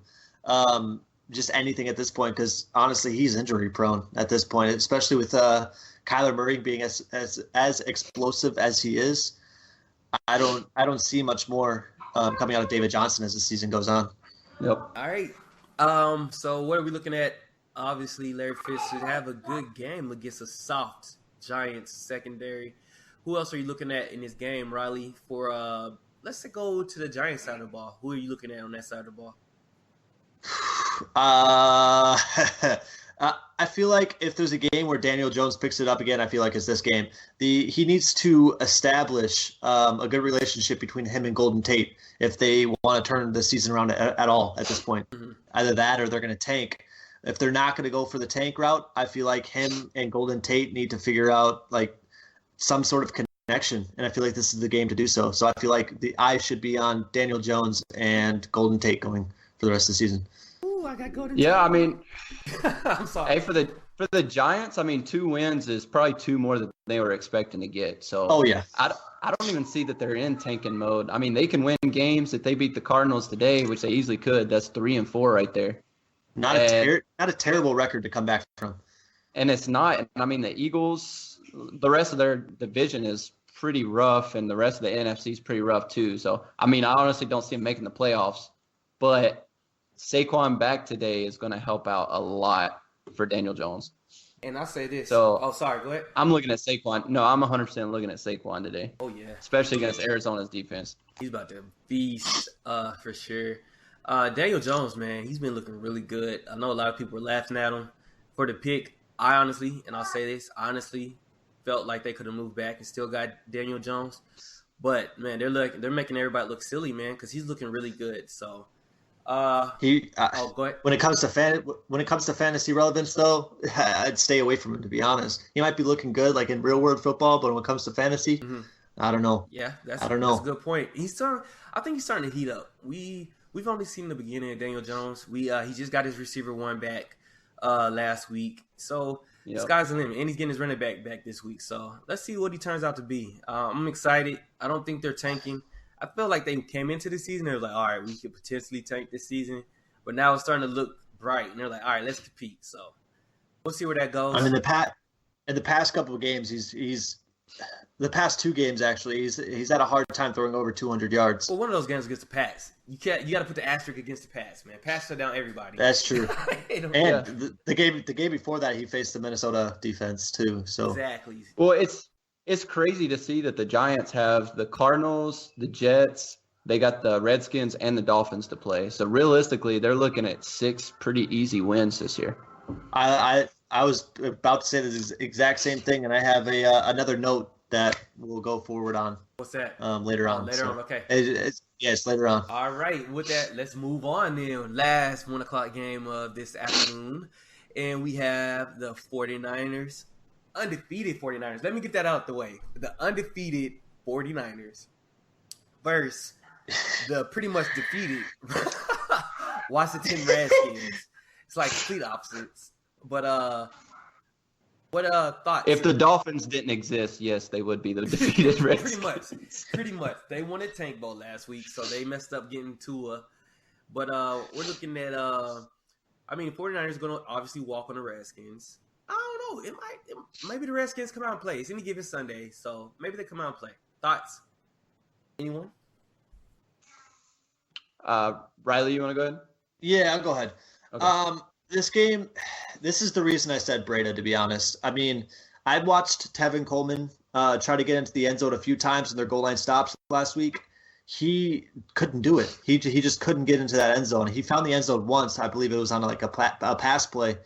just anything at this point because honestly, he's injury prone at this point, especially with Kyler Murray being as explosive as he is. I don't see much more coming out of David Johnson as the season goes on. Yep. All right. So what are we looking at? Obviously, Larry Fitz should have a good game against a soft Giants secondary. Who else are you looking at in this game, Rylee? For let's go to the Giants side of the ball. Who are you looking at on that side of the ball? I feel like if there's a game where Daniel Jones picks it up again, I feel like it's this game. He needs to establish a good relationship between him and Golden Tate if they want to turn the season around at all at this point. Mm-hmm. Either that or they're going to tank. If they're not going to go for the tank route, I feel like him and Golden Tate need to figure out like some sort of connection, and I feel like this is the game to do so. So I feel like the eye should be on Daniel Jones and Golden Tate going for the rest of the season. Ooh, I got Golden Tate. Yeah, I mean, I'm sorry. Hey, for the Giants, I mean, 2 wins is probably 2 more than they were expecting to get. So oh yeah, I don't even see that they're in tanking mode. I mean, they can win games if they beat the Cardinals today, which they easily could. That's 3-4 right there. Not a terrible record to come back from. And it's not. I mean, the Eagles, the rest of their division is pretty rough, and the rest of the NFC is pretty rough too. So, I mean, I honestly don't see them making the playoffs. But Saquon back today is going to help out a lot for Daniel Jones. And I say this. So, sorry, go ahead. I'm looking at Saquon. No, I'm 100% looking at Saquon today. Oh, yeah. Especially against Arizona's defense. He's about to beast for sure. Daniel Jones, man, he's been looking really good. I know a lot of people were laughing at him for the pick. I honestly, and I'll say this, felt like they could have moved back and still got Daniel Jones. But, man, they're making everybody look silly, man, because he's looking really good. So, go ahead. When it comes to fantasy relevance, though, I'd stay away from him, to be honest. He might be looking good, like in real world football, but when it comes to fantasy, I don't know. Yeah, that's a good point. I think he's starting to heat up. We've only seen the beginning of Daniel Jones. He just got his receiver 1 back last week. So the sky's the limit. And he's getting his running back this week. So let's see what he turns out to be. I'm excited. I don't think they're tanking. I feel like they came into the season. They were like, all right, we could potentially tank this season. But now it's starting to look bright. And they're like, all right, let's compete. So we'll see where that goes. I mean, in the past couple of games, he's the past 2 games, actually, he's had a hard time throwing over 200 yards. Well, one of those games against the Pats. You got to put the asterisk against the Pats, man. Pats shut down everybody. That's true. And the game before that, he faced the Minnesota defense too. So exactly. Well, it's crazy to see that the Giants have the Cardinals, the Jets, they got the Redskins and the Dolphins to play. So realistically, they're looking at 6 pretty easy wins this year. I was about to say the exact same thing, and I have another note that we'll go forward on. What's that? Later on. Later on, okay. It's later on. All right. With that, let's move on then. Last 1 o'clock game of this afternoon. And we have the 49ers, undefeated 49ers. Let me get that out the way. The undefeated 49ers versus the pretty much defeated Washington Redskins. It's like complete opposites. But what thoughts? If the Dolphins didn't exist, yes, they would be the defeated Redskins. Pretty much. They won a tank bowl last week, so they messed up getting Tua. But we're looking at 49ers going to obviously walk on the Redskins. I don't know. Maybe the Redskins come out and play. It's any given Sunday, so maybe they come out and play. Thoughts? Anyone? Rylee, you want to go ahead? Yeah, I'll go ahead. Okay. This game, this is the reason I said Breda, to be honest. I mean, I watched Tevin Coleman try to get into the end zone a few times in their goal line stops last week. He couldn't do it. He just couldn't get into that end zone. He found the end zone once. I believe it was on a pass play.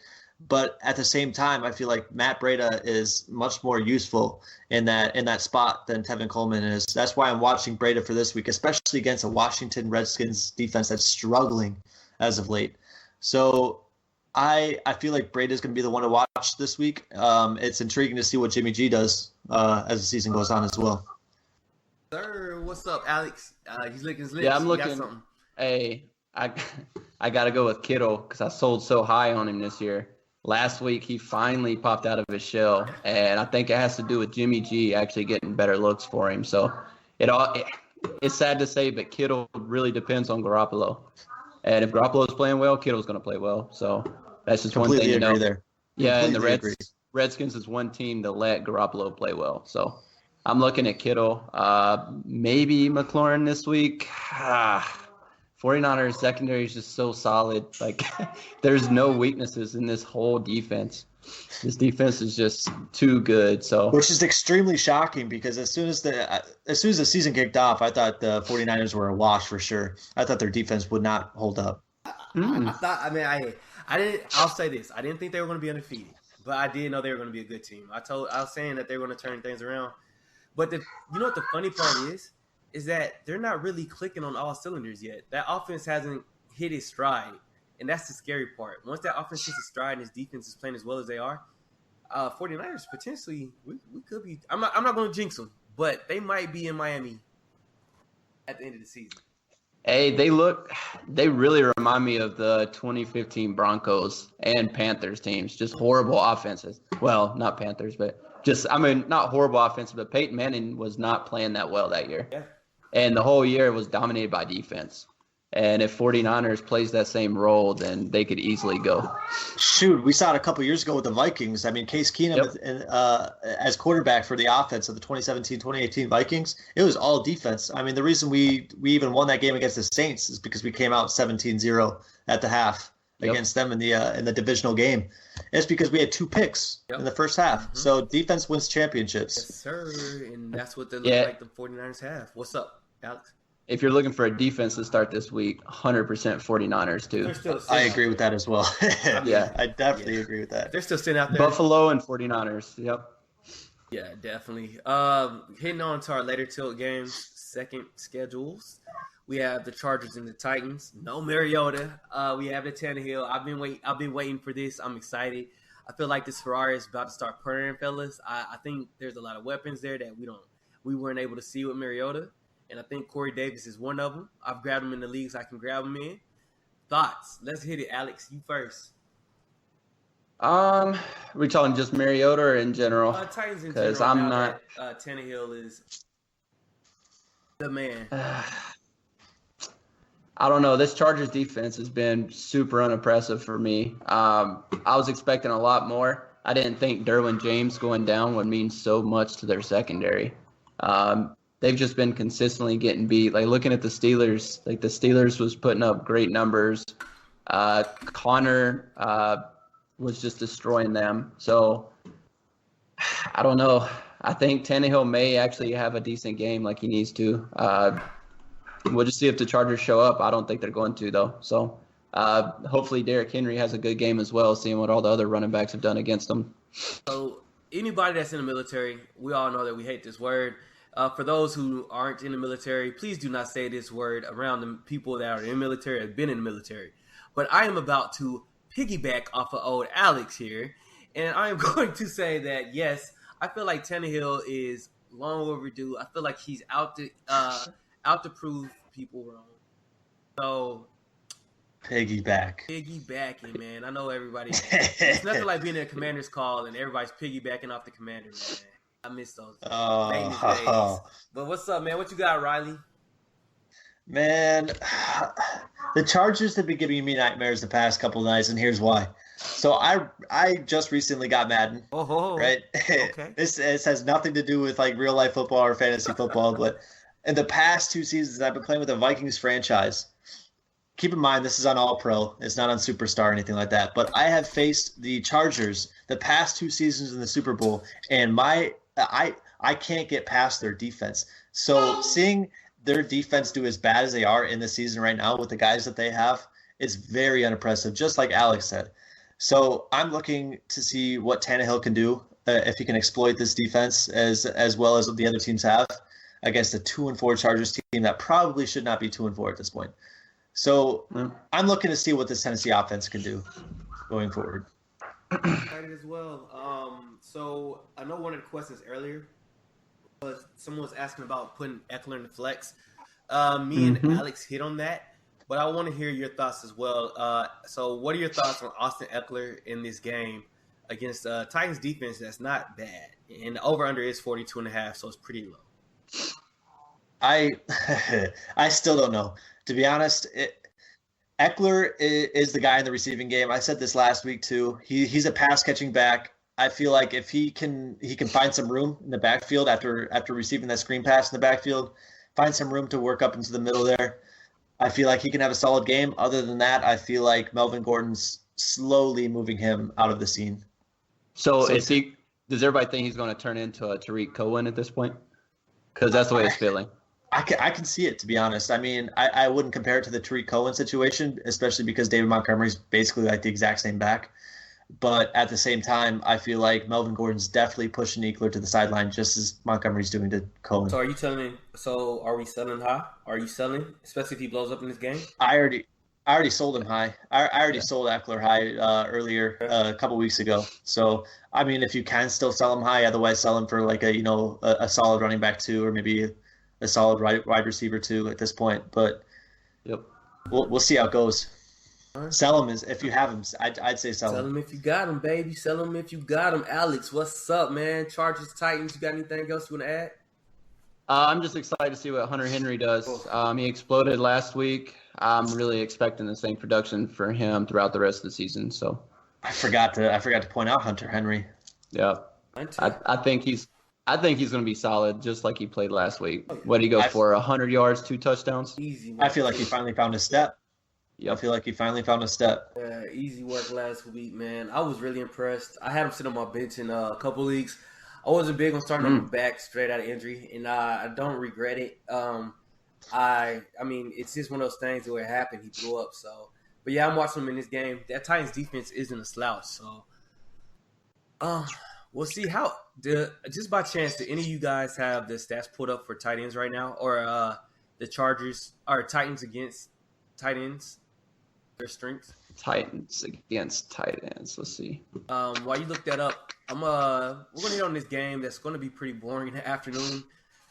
But at the same time, I feel like Matt Breda is much more useful in that spot than Tevin Coleman is. That's why I'm watching Breda for this week, especially against a Washington Redskins defense that's struggling as of late. So I feel like Breda's going to be the one to watch this week. It's intriguing to see what Jimmy G does as the season goes on as well. Sir, what's up, Alex? He's licking his lips. Yeah, I'm looking. Hey, I got to go with Kittle because I sold so high on him this year. Last week, he finally popped out of his shell, and I think it has to do with Jimmy G actually getting better looks for him. So it's sad to say, but Kittle really depends on Garoppolo. And if Garoppolo's playing well, Kittle's going to play well. So that's just one thing Completely to know. agree there. Yeah, and the Completely agree. Redskins is one team to let Garoppolo play well. So I'm looking at Kittle. Maybe McLaurin this week. 49ers secondary is just so solid. Like, there's no weaknesses in this whole defense. This defense is just too good. So, which is extremely shocking because as soon as the season kicked off, I thought the 49ers were a wash for sure. I thought their defense would not hold up. I'll say this. I didn't think they were going to be undefeated, but I did know they were going to be a good team. I was saying that they were going to turn things around. But you know what the funny part is that they're not really clicking on all cylinders yet. That offense hasn't hit its stride, and that's the scary part. Once that offense hits its stride and his defense is playing as well as they are, 49ers potentially we could be. I'm not going to jinx them, but they might be in Miami at the end of the season. Hey, they really remind me of the 2015 Broncos and Panthers teams. Just horrible offenses. Well, not Panthers, but not horrible offenses, but Peyton Manning was not playing that well that year. Yeah. And the whole year was dominated by defense. And if 49ers plays that same role, then they could easily go. Shoot, we saw it a couple years ago with the Vikings. I mean, Case Keenum as quarterback for the offense of the 2017-2018 Vikings, it was all defense. I mean, the reason we even won that game against the Saints is because we came out 17-0 at the half against them in the divisional game. It's because we had 2 picks in the first half. Mm-hmm. So defense wins championships. Yes, sir. And that's what they look like the 49ers have. What's up, Alex? If you're looking for a defense to start this week, 100% 49ers too. I agree with that as well. Yeah, I definitely agree with that. They're still sitting out there. Buffalo and 49ers. Yep. Yeah, definitely. Hitting on to our later tilt games, second schedules. We have the Chargers and the Titans. No Mariota. We have the Tannehill. I've been waiting for this. I'm excited. I feel like this Ferrari is about to start purring, fellas. I think there's a lot of weapons there that we weren't able to see with Mariota. And I think Corey Davis is one of them. I've grabbed him in the leagues I can grab him in. Thoughts? Let's hit it, Alex. You first. We talking just Mariota or in general? Titans in general. Because I'm not. Tannehill is the man. I don't know. This Chargers defense has been super unimpressive for me. I was expecting a lot more. I didn't think Derwin James going down would mean so much to their secondary. They've just been consistently getting beat. Like looking at the Steelers, like the Steelers was putting up great numbers. Connor was just destroying them. So I don't know. I think Tannehill may actually have a decent game like he needs to. We'll just see if the Chargers show up. I don't think they're going to, though. So hopefully Derrick Henry has a good game as well, seeing what all the other running backs have done against them. So anybody that's in the military, we all know that we hate this word. For those who aren't in the military, please do not say this word around the people that are in the military, have been in the military. But I am about to piggyback off of old Alex here, and I am going to say that, yes, I feel like Tannehill is long overdue. I feel like he's out to prove people wrong. So piggybacking, man. I know everybody. It's nothing like being in a commander's call and everybody's piggybacking off the commander, man. I miss those days. But what's up, man? What you got, Rylee? Man, the Chargers have been giving me nightmares the past couple of nights, and here's why. So I just recently got Madden, right? Okay. This has nothing to do with like real life football or fantasy football, but in the past 2 seasons, I've been playing with the Vikings franchise. Keep in mind, this is on All Pro. It's not on Superstar or anything like that. But I have faced the Chargers the past 2 seasons in the Super Bowl, and I can't get past their defense. So seeing their defense do as bad as they are in the season right now with the guys that they have is very unimpressive, just like Alex said. So I'm looking to see what Tannehill can do if he can exploit this defense as well as the other teams have against a 2-4 Chargers team that probably should not be 2-4 at this point. So I'm looking to see what this Tennessee offense can do going forward. Excited as well. So I know one of the questions earlier was someone was asking about putting Eckler in the flex. Me and Alex hit on that, but I want to hear your thoughts as well. So what are your thoughts on Austin Eckler in this game against Titans defense that's not bad? And the over-under is 42.5, so it's pretty low. I still don't know. To be honest, Eckler is the guy in the receiving game. I said this last week too. He's a pass catching back. I feel like if he can find some room in the backfield after receiving that screen pass in the backfield, find some room to work up into the middle there. I feel like he can have a solid game. Other than that, I feel like Melvin Gordon's slowly moving him out of the scene. So is he? Does everybody think he's going to turn into a Tariq Cohen at this point? Because that's the way it's feeling. I can see it, to be honest. I mean, I wouldn't compare it to the Tariq Cohen situation, especially because David Montgomery's basically like the exact same back. But at the same time, I feel like Melvin Gordon's definitely pushing Eckler to the sideline just as Montgomery's doing to Cohen. So are you telling me, so are we selling high? Are you selling, especially if he blows up in this game? I already sold him high. I already sold Eckler high earlier a couple weeks ago. So, I mean, if you can still sell him high, otherwise sell him for like a solid running back 2 or maybe a solid wide receiver 2 at this point. But yep, we'll see how it goes. Sell him if you have him. I'd say sell him. Sell him if you got him, baby. Sell him if you got him. Alex, what's up, man? Chargers, Titans. You got anything else you want to add? I'm just excited to see what Hunter Henry does. He exploded last week. I'm really expecting the same production for him throughout the rest of the season. So I forgot to point out Hunter Henry. Yeah, I think he's going to be solid, just like he played last week. What did he go for? 100 yards, 2 touchdowns. Easy. I feel like he finally found his step. Yep. I feel like he finally found a step. Easy work last week, man. I was really impressed. I had him sit on my bench in a couple leagues. I wasn't big on starting him back straight out of injury, and I don't regret it. I mean, it's just one of those things where it happened. He blew up. So, but yeah, I'm watching him in this game. That Titans defense isn't a slouch. So, we'll see how. Just by chance, do any of you guys have the stats pulled up for tight ends right now, or the Chargers or Titans against tight ends? Their strengths. Titans against tight ends. Let's see. While you look that up, we're gonna hit on this game that's gonna be pretty boring in the afternoon.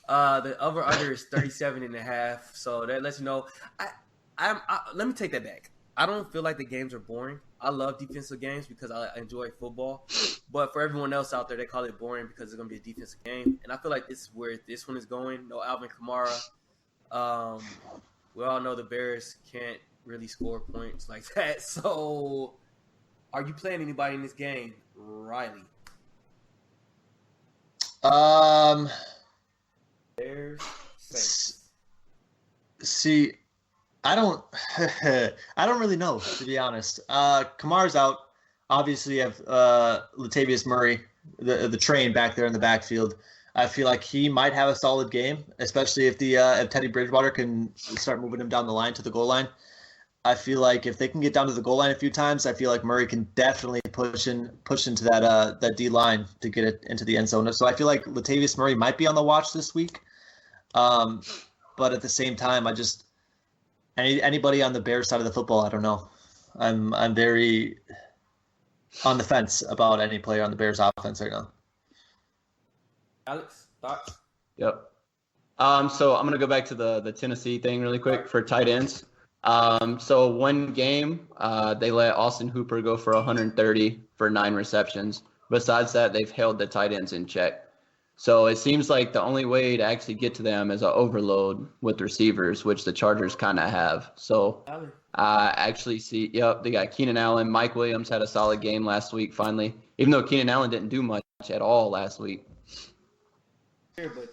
The over/under is 37.5, so that lets you know. Let me take that back. I don't feel like the games are boring. I love defensive games because I enjoy football. But for everyone else out there, they call it boring because it's gonna be a defensive game, and I feel like this is where this one is going. No Alvin Kamara. We all know the Bears can't really score points like that. So, are you playing anybody in this game, Rylee? Bears, Saints. See, I don't really know, to be honest. Kamara's out. Obviously, you have Latavius Murray, the train back there in the backfield. I feel like he might have a solid game, especially if if Teddy Bridgewater can start moving him down the line to the goal line. I feel like if they can get down to the goal line a few times, I feel like Murray can definitely push into that D line to get it into the end zone. So I feel like Latavius Murray might be on the watch this week. But at the same time, anybody on the Bears side of the football, I don't know. I'm very on the fence about any player on the Bears offense right now. Alex, thoughts? Yep. So I'm gonna go back to the Tennessee thing really quick for tight ends. So one game, they let Austin Hooper go for 130 for 9 receptions. Besides that, they've held the tight ends in check. So it seems like the only way to actually get to them is an overload with receivers, which the Chargers kind of have. So I actually see, they got Keenan Allen. Mike Williams had a solid game last week, finally, even though Keenan Allen didn't do much at all last week. But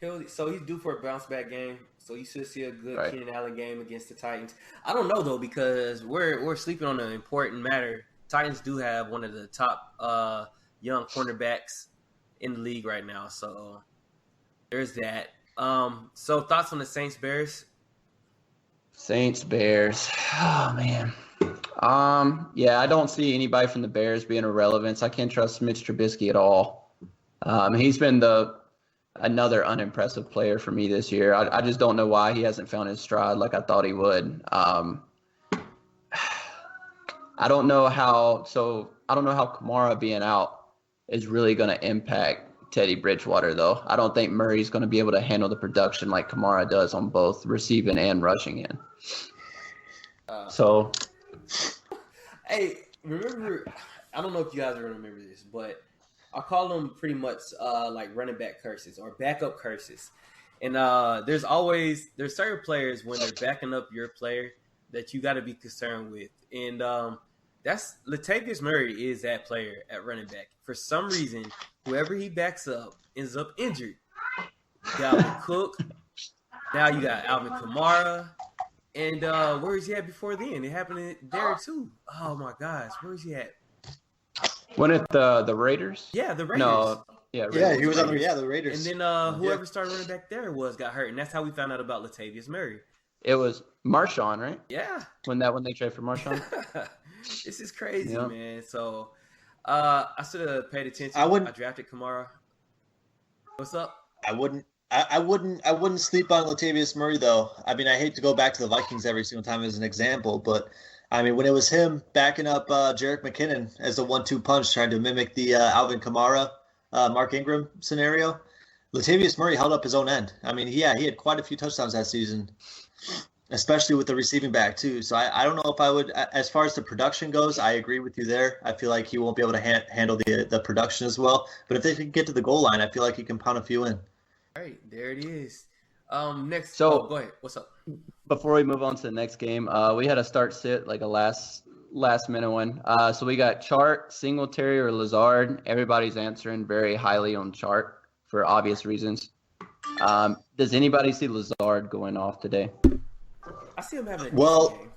he's due for a bounce back game. So you should see a good Keenan Allen game against the Titans. I don't know though, because we're sleeping on an important matter. Titans do have one of the top young cornerbacks in the league right now. So there's that. So thoughts on the Saints Bears? Saints Bears. Oh man. Yeah, I don't see anybody from the Bears being irrelevant. I can't trust Mitch Trubisky at all. He's been another unimpressive player for me this year. I just don't know why he hasn't found his stride like I thought he would. I don't know how Kamara being out is really going to impact Teddy Bridgewater, though. I don't think Murray's going to be able to handle the production like Kamara does on both receiving and rushing in. Hey, remember, I don't know if you guys are going to remember this, but I call them pretty much like running back curses or backup curses. And there's certain players when they're backing up your player, that you got to be concerned with, and that's Latavius Murray is that player at running back. For some reason, whoever he backs up ends up injured. Dalvin Cook. Now you got Alvin Kamara. And where is he at before then? It happened there too. Oh my gosh, where is he at? When at the Raiders? Yeah, the Raiders. No, yeah, Raiders. Yeah, he was on the Raiders. And then whoever started running back there got hurt, and that's how we found out about Latavius Murray. It was Marshawn, right? Yeah. When they traded for Marshawn. This is crazy, man. So I should have paid attention. I drafted Kamara. What's up? I wouldn't sleep on Latavius Murray though. I mean, I hate to go back to the Vikings every single time as an example, but I mean, when it was him backing up Jerick McKinnon as a 1-2 punch, trying to mimic the Alvin Kamara, Mark Ingram scenario, Latavius Murray held up his own end. I mean, he had quite a few touchdowns that season, especially with the receiving back too. So I don't know if I would, as far as the production goes, I agree with you there. I feel like he won't be able to handle the production as well. But if they can get to the goal line, I feel like he can pound a few in. All right, there it is. Next, so go ahead. What's up? Before we move on to the next game, we had a start sit, like a last minute one. So we got Chart, Singletary, or Lazard. Everybody's answering very highly on Chart for obvious reasons. Does anybody see Lazard going off today? I see him having a game.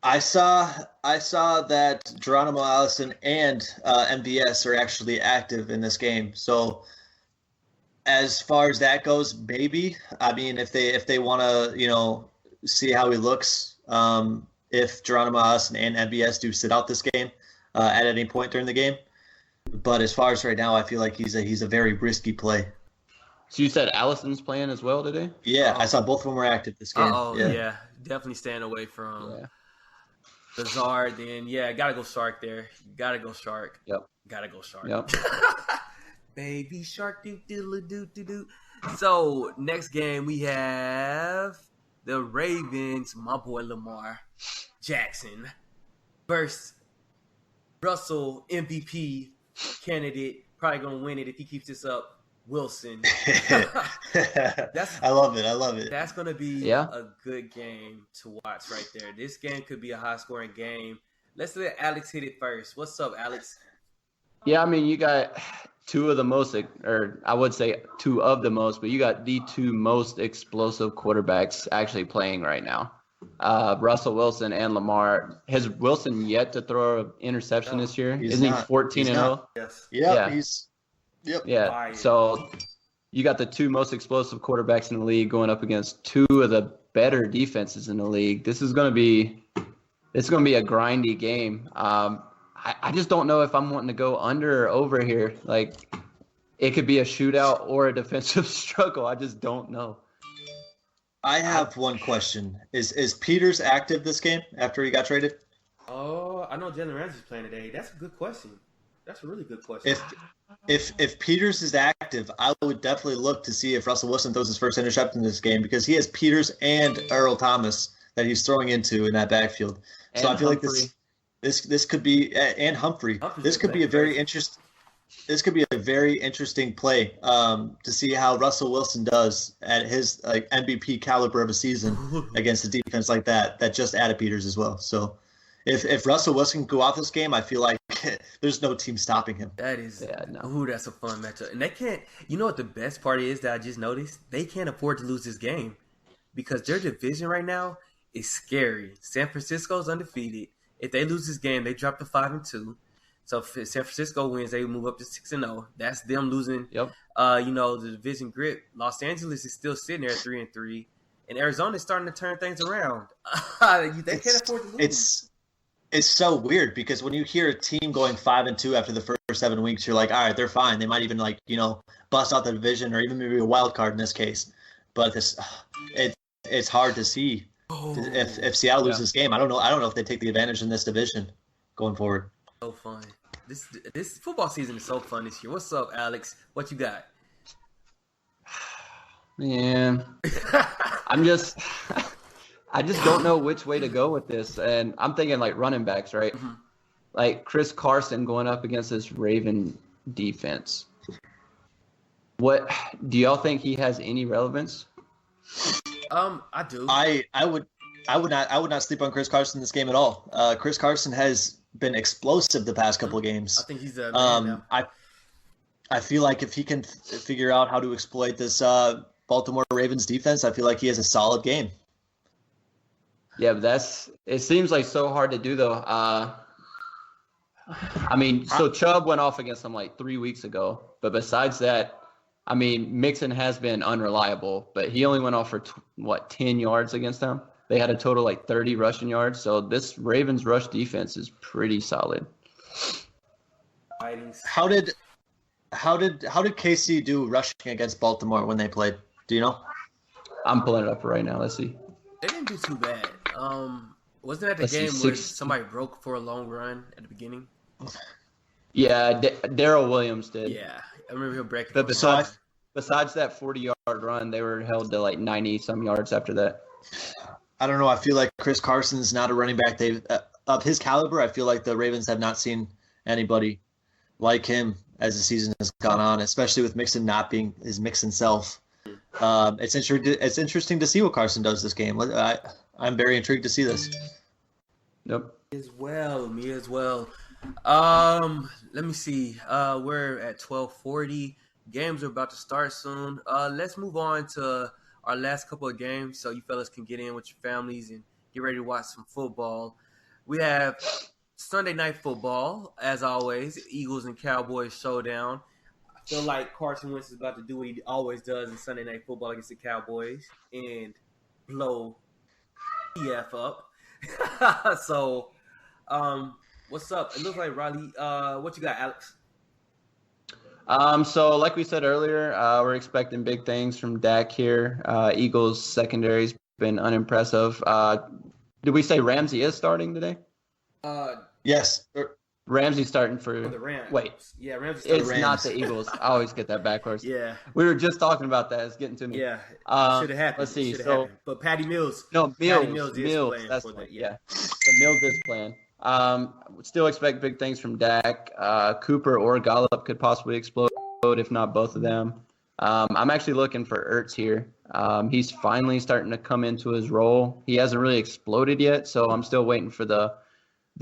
I saw that Geronimo Allison and MVS are actually active in this game. So as far as that goes, maybe. I mean, if they want to, see how he looks, if Geronimo Allison and MVS do sit out this game at any point during the game. But as far as right now, I feel like he's a very risky play. So you said Allison's playing as well today? Yeah, I saw both of them were active this game. Yeah. Definitely staying away from Lazard. Then, gotta go Shark there. Gotta go Shark. Yep. Gotta go Shark. Yep. Baby Shark, do. So, next game we have the Ravens, my boy Lamar Jackson, versus Russell MVP candidate. Probably gonna win it if he keeps this up. Wilson. I love it. That's going to be a good game to watch right there. This game could be a high-scoring game. Let's let Alex hit it first. What's up, Alex? Yeah, I mean, you got two of the most, or I would say two of the most, but you got the two most explosive quarterbacks actually playing right now. Russell Wilson and Lamar. Has Wilson yet to throw an interception this year? Isn't he 14-0? Yes. Yeah. Yep. Yeah. So you got the two most explosive quarterbacks in the league going up against two of the better defenses in the league. This is going to be a grindy game. I just don't know if I'm wanting to go under or over here. Like, it could be a shootout or a defensive struggle. I just don't know. I have one question. Is Peters active this game after he got traded? Oh, I know Jalen Ramsey's playing today. That's a good question. That's a really good question. If Peters is active, I would definitely look to see if Russell Wilson throws his first interception in this game because he has Peters and Earl Thomas that he's throwing into in that backfield. And so I feel Humphrey. like this could be and Humphrey. This could be a very interesting. This could be a very interesting play to see how Russell Wilson does at his MVP caliber of a season against a defense like that just added Peters as well. So if Russell Wilson can go out this game, I feel like there's no team stopping him. That is, that's a fun matchup. And they can't, you know what the best part is that I just noticed? They can't afford to lose this game because their division right now is scary. San Francisco's undefeated. If they lose this game, they drop to 5-2. So if San Francisco wins, they move up to 6-0. That's them losing. Yep. The division grip. Los Angeles is still sitting there at 3-3, and Arizona is starting to turn things around. They can't afford to lose. It's so weird because when you hear a team going 5-2 after the first 7 weeks, you're like, all right, they're fine. They might even bust out the division or even maybe a wild card in this case. But it's hard to see if Seattle loses this game. I don't know if they take the advantage in this division going forward. So fun. This football season is so fun this year. What's up, Alex? What you got? Man, I just don't know which way to go with this. And I'm thinking like running backs, right? Mm-hmm. Like Chris Carson going up against this Raven defense. What do y'all think he has any relevance? I do. I would I would not sleep on Chris Carson in this game at all. Chris Carson has been explosive the past couple of games. I think he's a man now. I feel like if he can figure out how to exploit this Baltimore Ravens defense, I feel like he has a solid game. Yeah, but it seems like so hard to do though. I mean, so Chubb went off against them like 3 weeks ago, but besides that, I mean, Mixon has been unreliable, but he only went off for 10 yards against them. They had a total like 30 rushing yards, so this Ravens rush defense is pretty solid. How did KC do rushing against Baltimore when they played? Do you know? I'm pulling it up right now. Let's see. They didn't do too bad. Wasn't that the game where somebody broke for a long run at the beginning? Yeah, Darrell Williams did. Yeah, I remember him breaking. But besides that 40-yard run, they were held to like 90-some yards after that. I don't know. I feel like Chris Carson's not a running back. Of his caliber, I feel like the Ravens have not seen anybody like him as the season has gone on, especially with Mixon not being his Mixon self. It's interesting to see what Carson does this game. I'm very intrigued to see this. Yep. Me as well. Let me see. We're at 12:40. Games are about to start soon. Let's move on to our last couple of games so you fellas can get in with your families and get ready to watch some football. We have Sunday Night Football, as always, Eagles and Cowboys showdown. I feel like Carson Wentz is about to do what he always does in Sunday Night Football against the Cowboys and blow EF up. So, what's up? It looks like Rylee. What you got, Alex? So like we said earlier, we're expecting big things from Dak here. Eagles secondary's been unimpressive. Did we say Ramsey is starting today? Yes. Ramsey's starting for the Rams. Wait. Yeah, Ramsey's it's Rams. not the Eagles. I always get that backwards. Yeah. We were just talking about that. It's getting to me. Yeah. Should have happened. Let's see. So, but Patty Mills. No, Patty Mills. is playing That's for that. yeah. So Mills is playing. Still expect big things from Dak. Cooper or Gallup could possibly explode, if not both of them. I'm actually looking for Ertz here. He's finally starting to come into his role. He hasn't really exploded yet, so I'm still waiting for the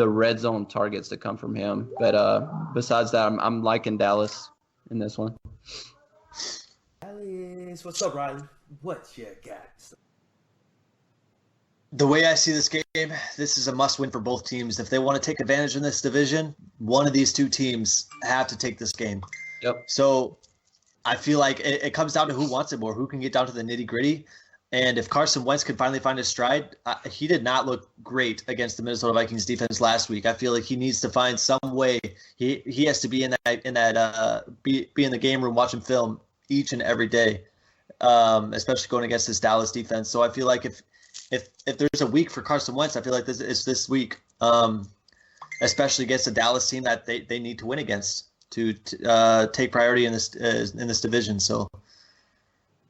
red zone targets to come from him. But besides that, I'm liking Dallas in this one. Dallas, what's up, Rylee? What you got? The way I see this game, this is a must-win for both teams. If they want to take advantage in this division, one of these two teams have to take this game. Yep. So I feel like it comes down to who wants it more, who can get down to the nitty-gritty. And if Carson Wentz could finally find his stride, he did not look great against the Minnesota Vikings defense last week. I feel like he needs to find some way. He has to be in the game room watching film each and every day, especially going against this Dallas defense. So I feel like if there's a week for Carson Wentz, I feel like this week, especially against a Dallas team that they need to win against to take priority in this division. So,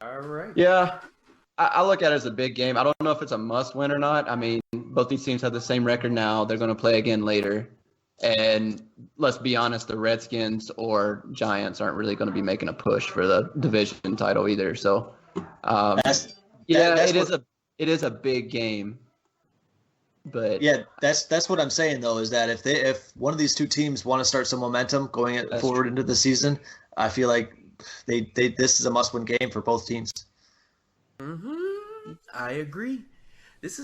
all right, yeah, I look at it as a big game. I don't know if it's a must-win or not. I mean, both these teams have the same record now. They're going to play again later, and let's be honest, the Redskins or Giants aren't really going to be making a push for the division title either. So, it is a big game, but yeah, that's what I'm saying though, is that if one of these two teams want to start some momentum going forward into the season, I feel like this is a must-win game for both teams. I agree. It's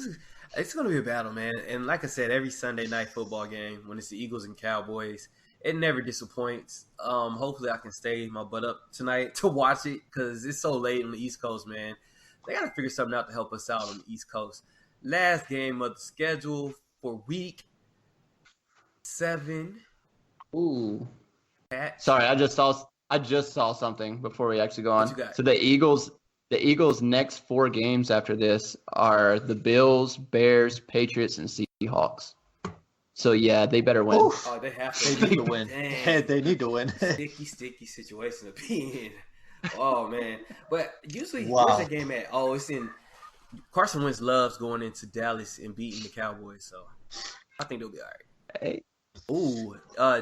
going to be a battle, man. And like I said, every Sunday night football game, when it's the Eagles and Cowboys, it never disappoints. Hopefully I can stay my butt up tonight to watch it because it's so late on the East Coast, man. They got to figure something out to help us out on the East Coast. Last game of the schedule for week 7. Ooh. Sorry, I just saw something before we actually go on. What you got? So the Eagles' next 4 games after this are the Bills, Bears, Patriots, and Seahawks. So yeah, they better win. Oof. Oh, they have to. They need to win. They need to win. Sticky situation to be in. Oh man! But usually, wow. Where's that game at? Oh, it's in. Carson Wentz loves going into Dallas and beating the Cowboys, so I think they'll be all right. Hey. Ooh,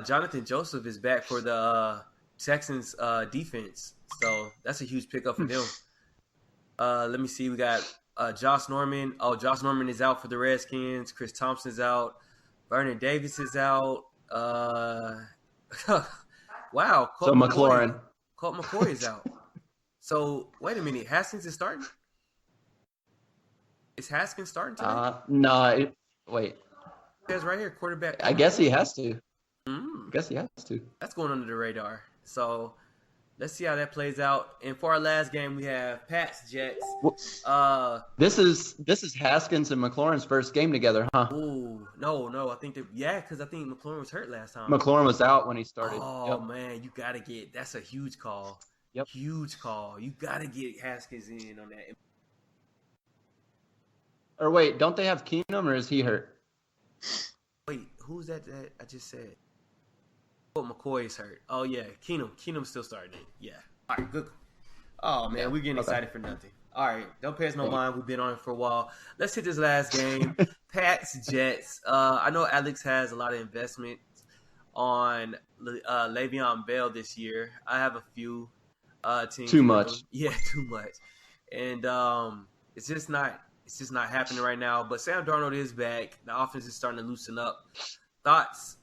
Jonathan Joseph is back for the Texans defense, so that's a huge pickup for them. Let me see. We got Josh Norman. Oh, Josh Norman is out for the Redskins. Chris Thompson's out. Vernon Davis is out. Wow. So McLaurin. Colt McCoy is out. So wait a minute. Haskins is starting? Is Haskins starting today? No. Wait. It says right here, quarterback. I guess he has to. Mm. I guess he has to. That's going under the radar. So let's see how that plays out. And for our last game, we have Pats Jets. This is Haskins and McLaurin's first game together, huh? Ooh, no. I think because I think McLaurin was hurt last time. McLaurin was out when he started. Oh man, you gotta get. That's a huge call. Yep. Huge call. You gotta get Haskins in on that. Or wait, don't they have Keenum or is he hurt? Wait, who's that I just said? Oh, McCoy is hurt. Oh yeah, Keenum's still starting it. Yeah. All right, good. Oh man, we're getting excited for nothing. All right, don't pay us no mind. We've been on it for a while. Let's hit this last game. Pats Jets. I know Alex has a lot of investment on Le'Veon Bell this year. I have a few teams. Too much. Yeah, too much. And it's just not happening right now. But Sam Darnold is back. The offense is starting to loosen up. Thoughts?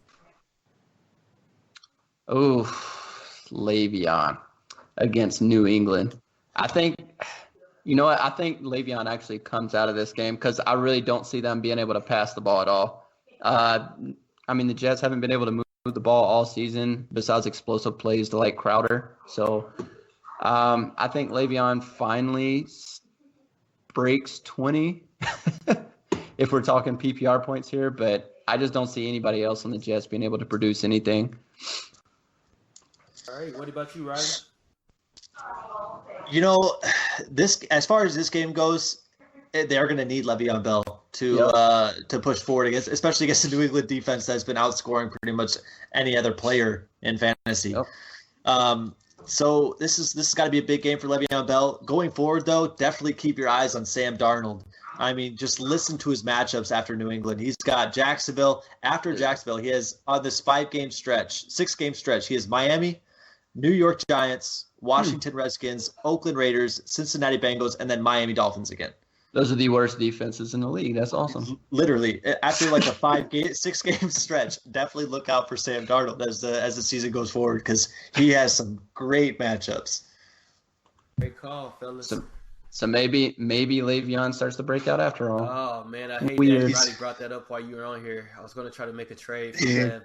Oh, Le'Veon against New England. I think, you know what? I think Le'Veon actually comes out of this game because I really don't see them being able to pass the ball at all. I mean, the Jets haven't been able to move the ball all season besides explosive plays to like Crowder. So I think Le'Veon finally breaks 20 if we're talking PPR points here, but I just don't see anybody else on the Jets being able to produce anything. All right, what about you, Rylee? You know, as far as this game goes, they're going to need Le'Veon Bell to push forward against, especially against the New England defense that's been outscoring pretty much any other player in fantasy. Yep. So this has got to be a big game for Le'Veon Bell. Going forward, though, definitely keep your eyes on Sam Darnold. I mean, just listen to his matchups after New England. He's got Jacksonville. After Jacksonville, he has on this 6-game stretch, he has Miami, New York Giants, Washington Redskins, Oakland Raiders, Cincinnati Bengals, and then Miami Dolphins again. Those are the worst defenses in the league. That's awesome. Literally, after like a 6-game stretch, definitely look out for Sam Darnold as the season goes forward because he has some great matchups. Great call, fellas. So maybe Le'Veon starts to break out after all. Oh man, I hate that everybody brought that up while you were on here. I was going to try to make a trade for Lev.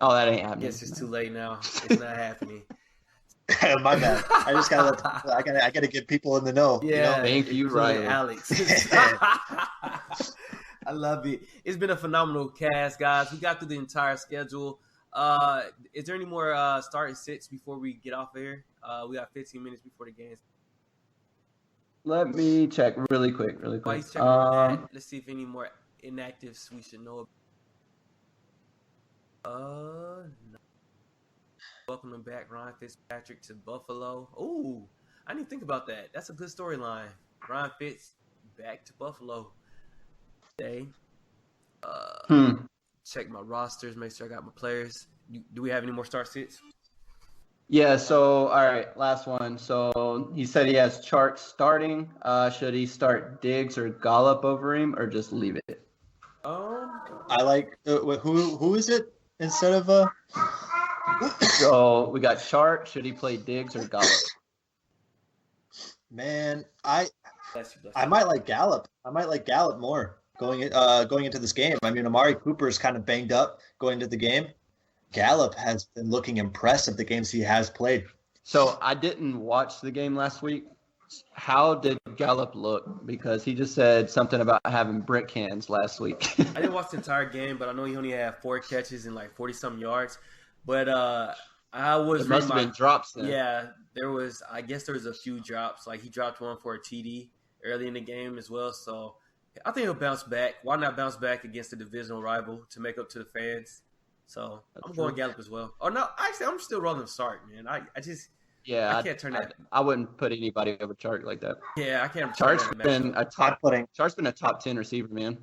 Oh, that ain't happening. Yes, it's too late now. It's not happening. My bad. I just gotta get people in the know. Yeah, you know? Thank you, Ryan. Alex. I love it. It's been a phenomenal cast, guys. We got through the entire schedule. Is there any more start and sits before we get off of here? We got 15 minutes before the game. Let me check really quick. While he's checking on that, let's see if any more inactives we should know about. No. Welcome back, Ryan Fitzpatrick to Buffalo. Ooh, I didn't think about that. That's a good storyline. Ryan Fitz back to Buffalo today. Check my rosters, make sure I got my players. Do we have any more start sits? Yeah, so, all right, last one. So he said he has Chark starting. Should he start Diggs or Gallup over him or just leave it? I like who is it instead of So we got Chark. Should he play Diggs or Gallup? Man, I might like Gallup. I might like Gallup more going into this game. I mean, Amari Cooper is kind of banged up going into the game. Gallup has been looking impressive the games he has played. So I didn't watch the game last week. How did Gallup look? Because he just said something about having brick hands last week. I didn't watch the entire game, but I know he only had 4 catches and like 40-something yards. But I was. It must have been drops then. Yeah, I guess there was a few drops. Like he dropped one for a TD early in the game as well. So I think he'll bounce back. Why not bounce back against the divisional rival to make up to the fans? So I'm going Gallup as well. Oh no, actually I'm still rolling Sark, man. I can't turn that. I wouldn't put anybody over Chark like that. Yeah, I can't. Chark's been a top 10 receiver, man.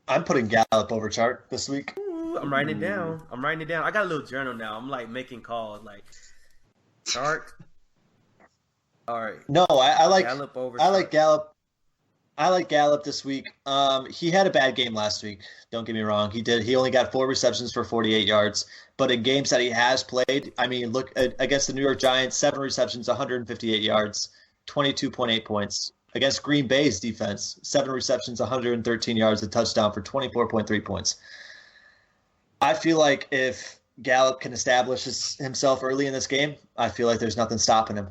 I'm putting Gallup over Chark this week. Ooh, I'm writing it down. I got a little journal now. I'm like making calls like Chark. All right. No, I like Gallup over. I like Gallup. I like Gallup this week. He had a bad game last week. Don't get me wrong. He did. He only got 4 receptions for 48 yards. But in games that he has played, I mean, look against the New York Giants, 7 receptions, 158 yards, 22.8 points. Against Green Bay's defense, 7 receptions, 113 yards, a touchdown for 24.3 points. I feel like if Gallup can establish himself early in this game, I feel like there's nothing stopping him.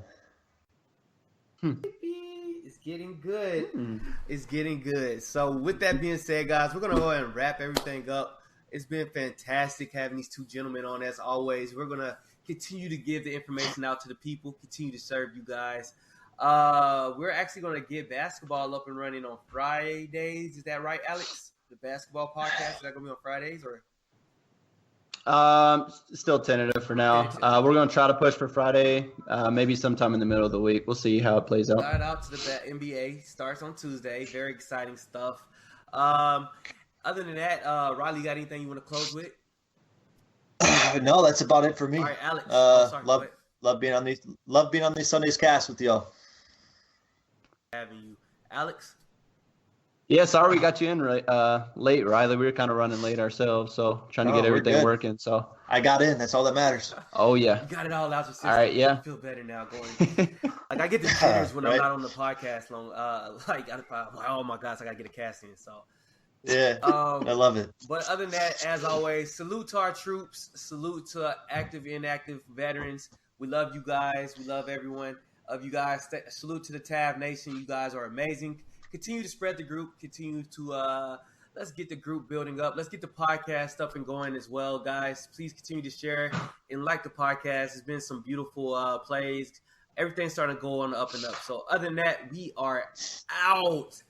It's getting good. It's getting good. So with that being said, guys, we're going to go ahead and wrap everything up. It's been fantastic having these two gentlemen on as always. We're going to continue to give the information out to the people, continue to serve you guys. We're actually going to get basketball up and running on Fridays. Is that right, Alex? The basketball podcast, is that going to be on Fridays or? Still tentative for now. We're going to try to push for Friday, maybe sometime in the middle of the week. We'll see how it plays out. Shout out to the NBA. Starts on Tuesday. Very exciting stuff. Other than that, Rylee, got anything you want to close with? No, that's about it for me. All right, Alex. Love being on these Sundays cast with y'all. Having you, Alex. Yeah, sorry we got you in late, Rylee. We were kind of running late ourselves, so trying to get everything working. So I got in. That's all that matters. Oh yeah, you got it all out your system. All right, yeah. I feel better now going. Like I get the jitters when I'm not on the podcast long. I'm like, oh my gosh, I gotta get a cast in. So yeah, I love it. But other than that, as always, salute to our troops. Salute to active, inactive veterans. We love you guys. We love everyone of you guys. Salute to the Tav Nation. You guys are amazing. Continue to spread the group. Continue to let's get the group building up. Let's get the podcast up and going as well, guys. Please continue to share and like the podcast. It's been some beautiful plays. Everything's starting to go on the up and up. So other than that, we are out.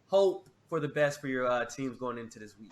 Hope for the best for your teams going into this week.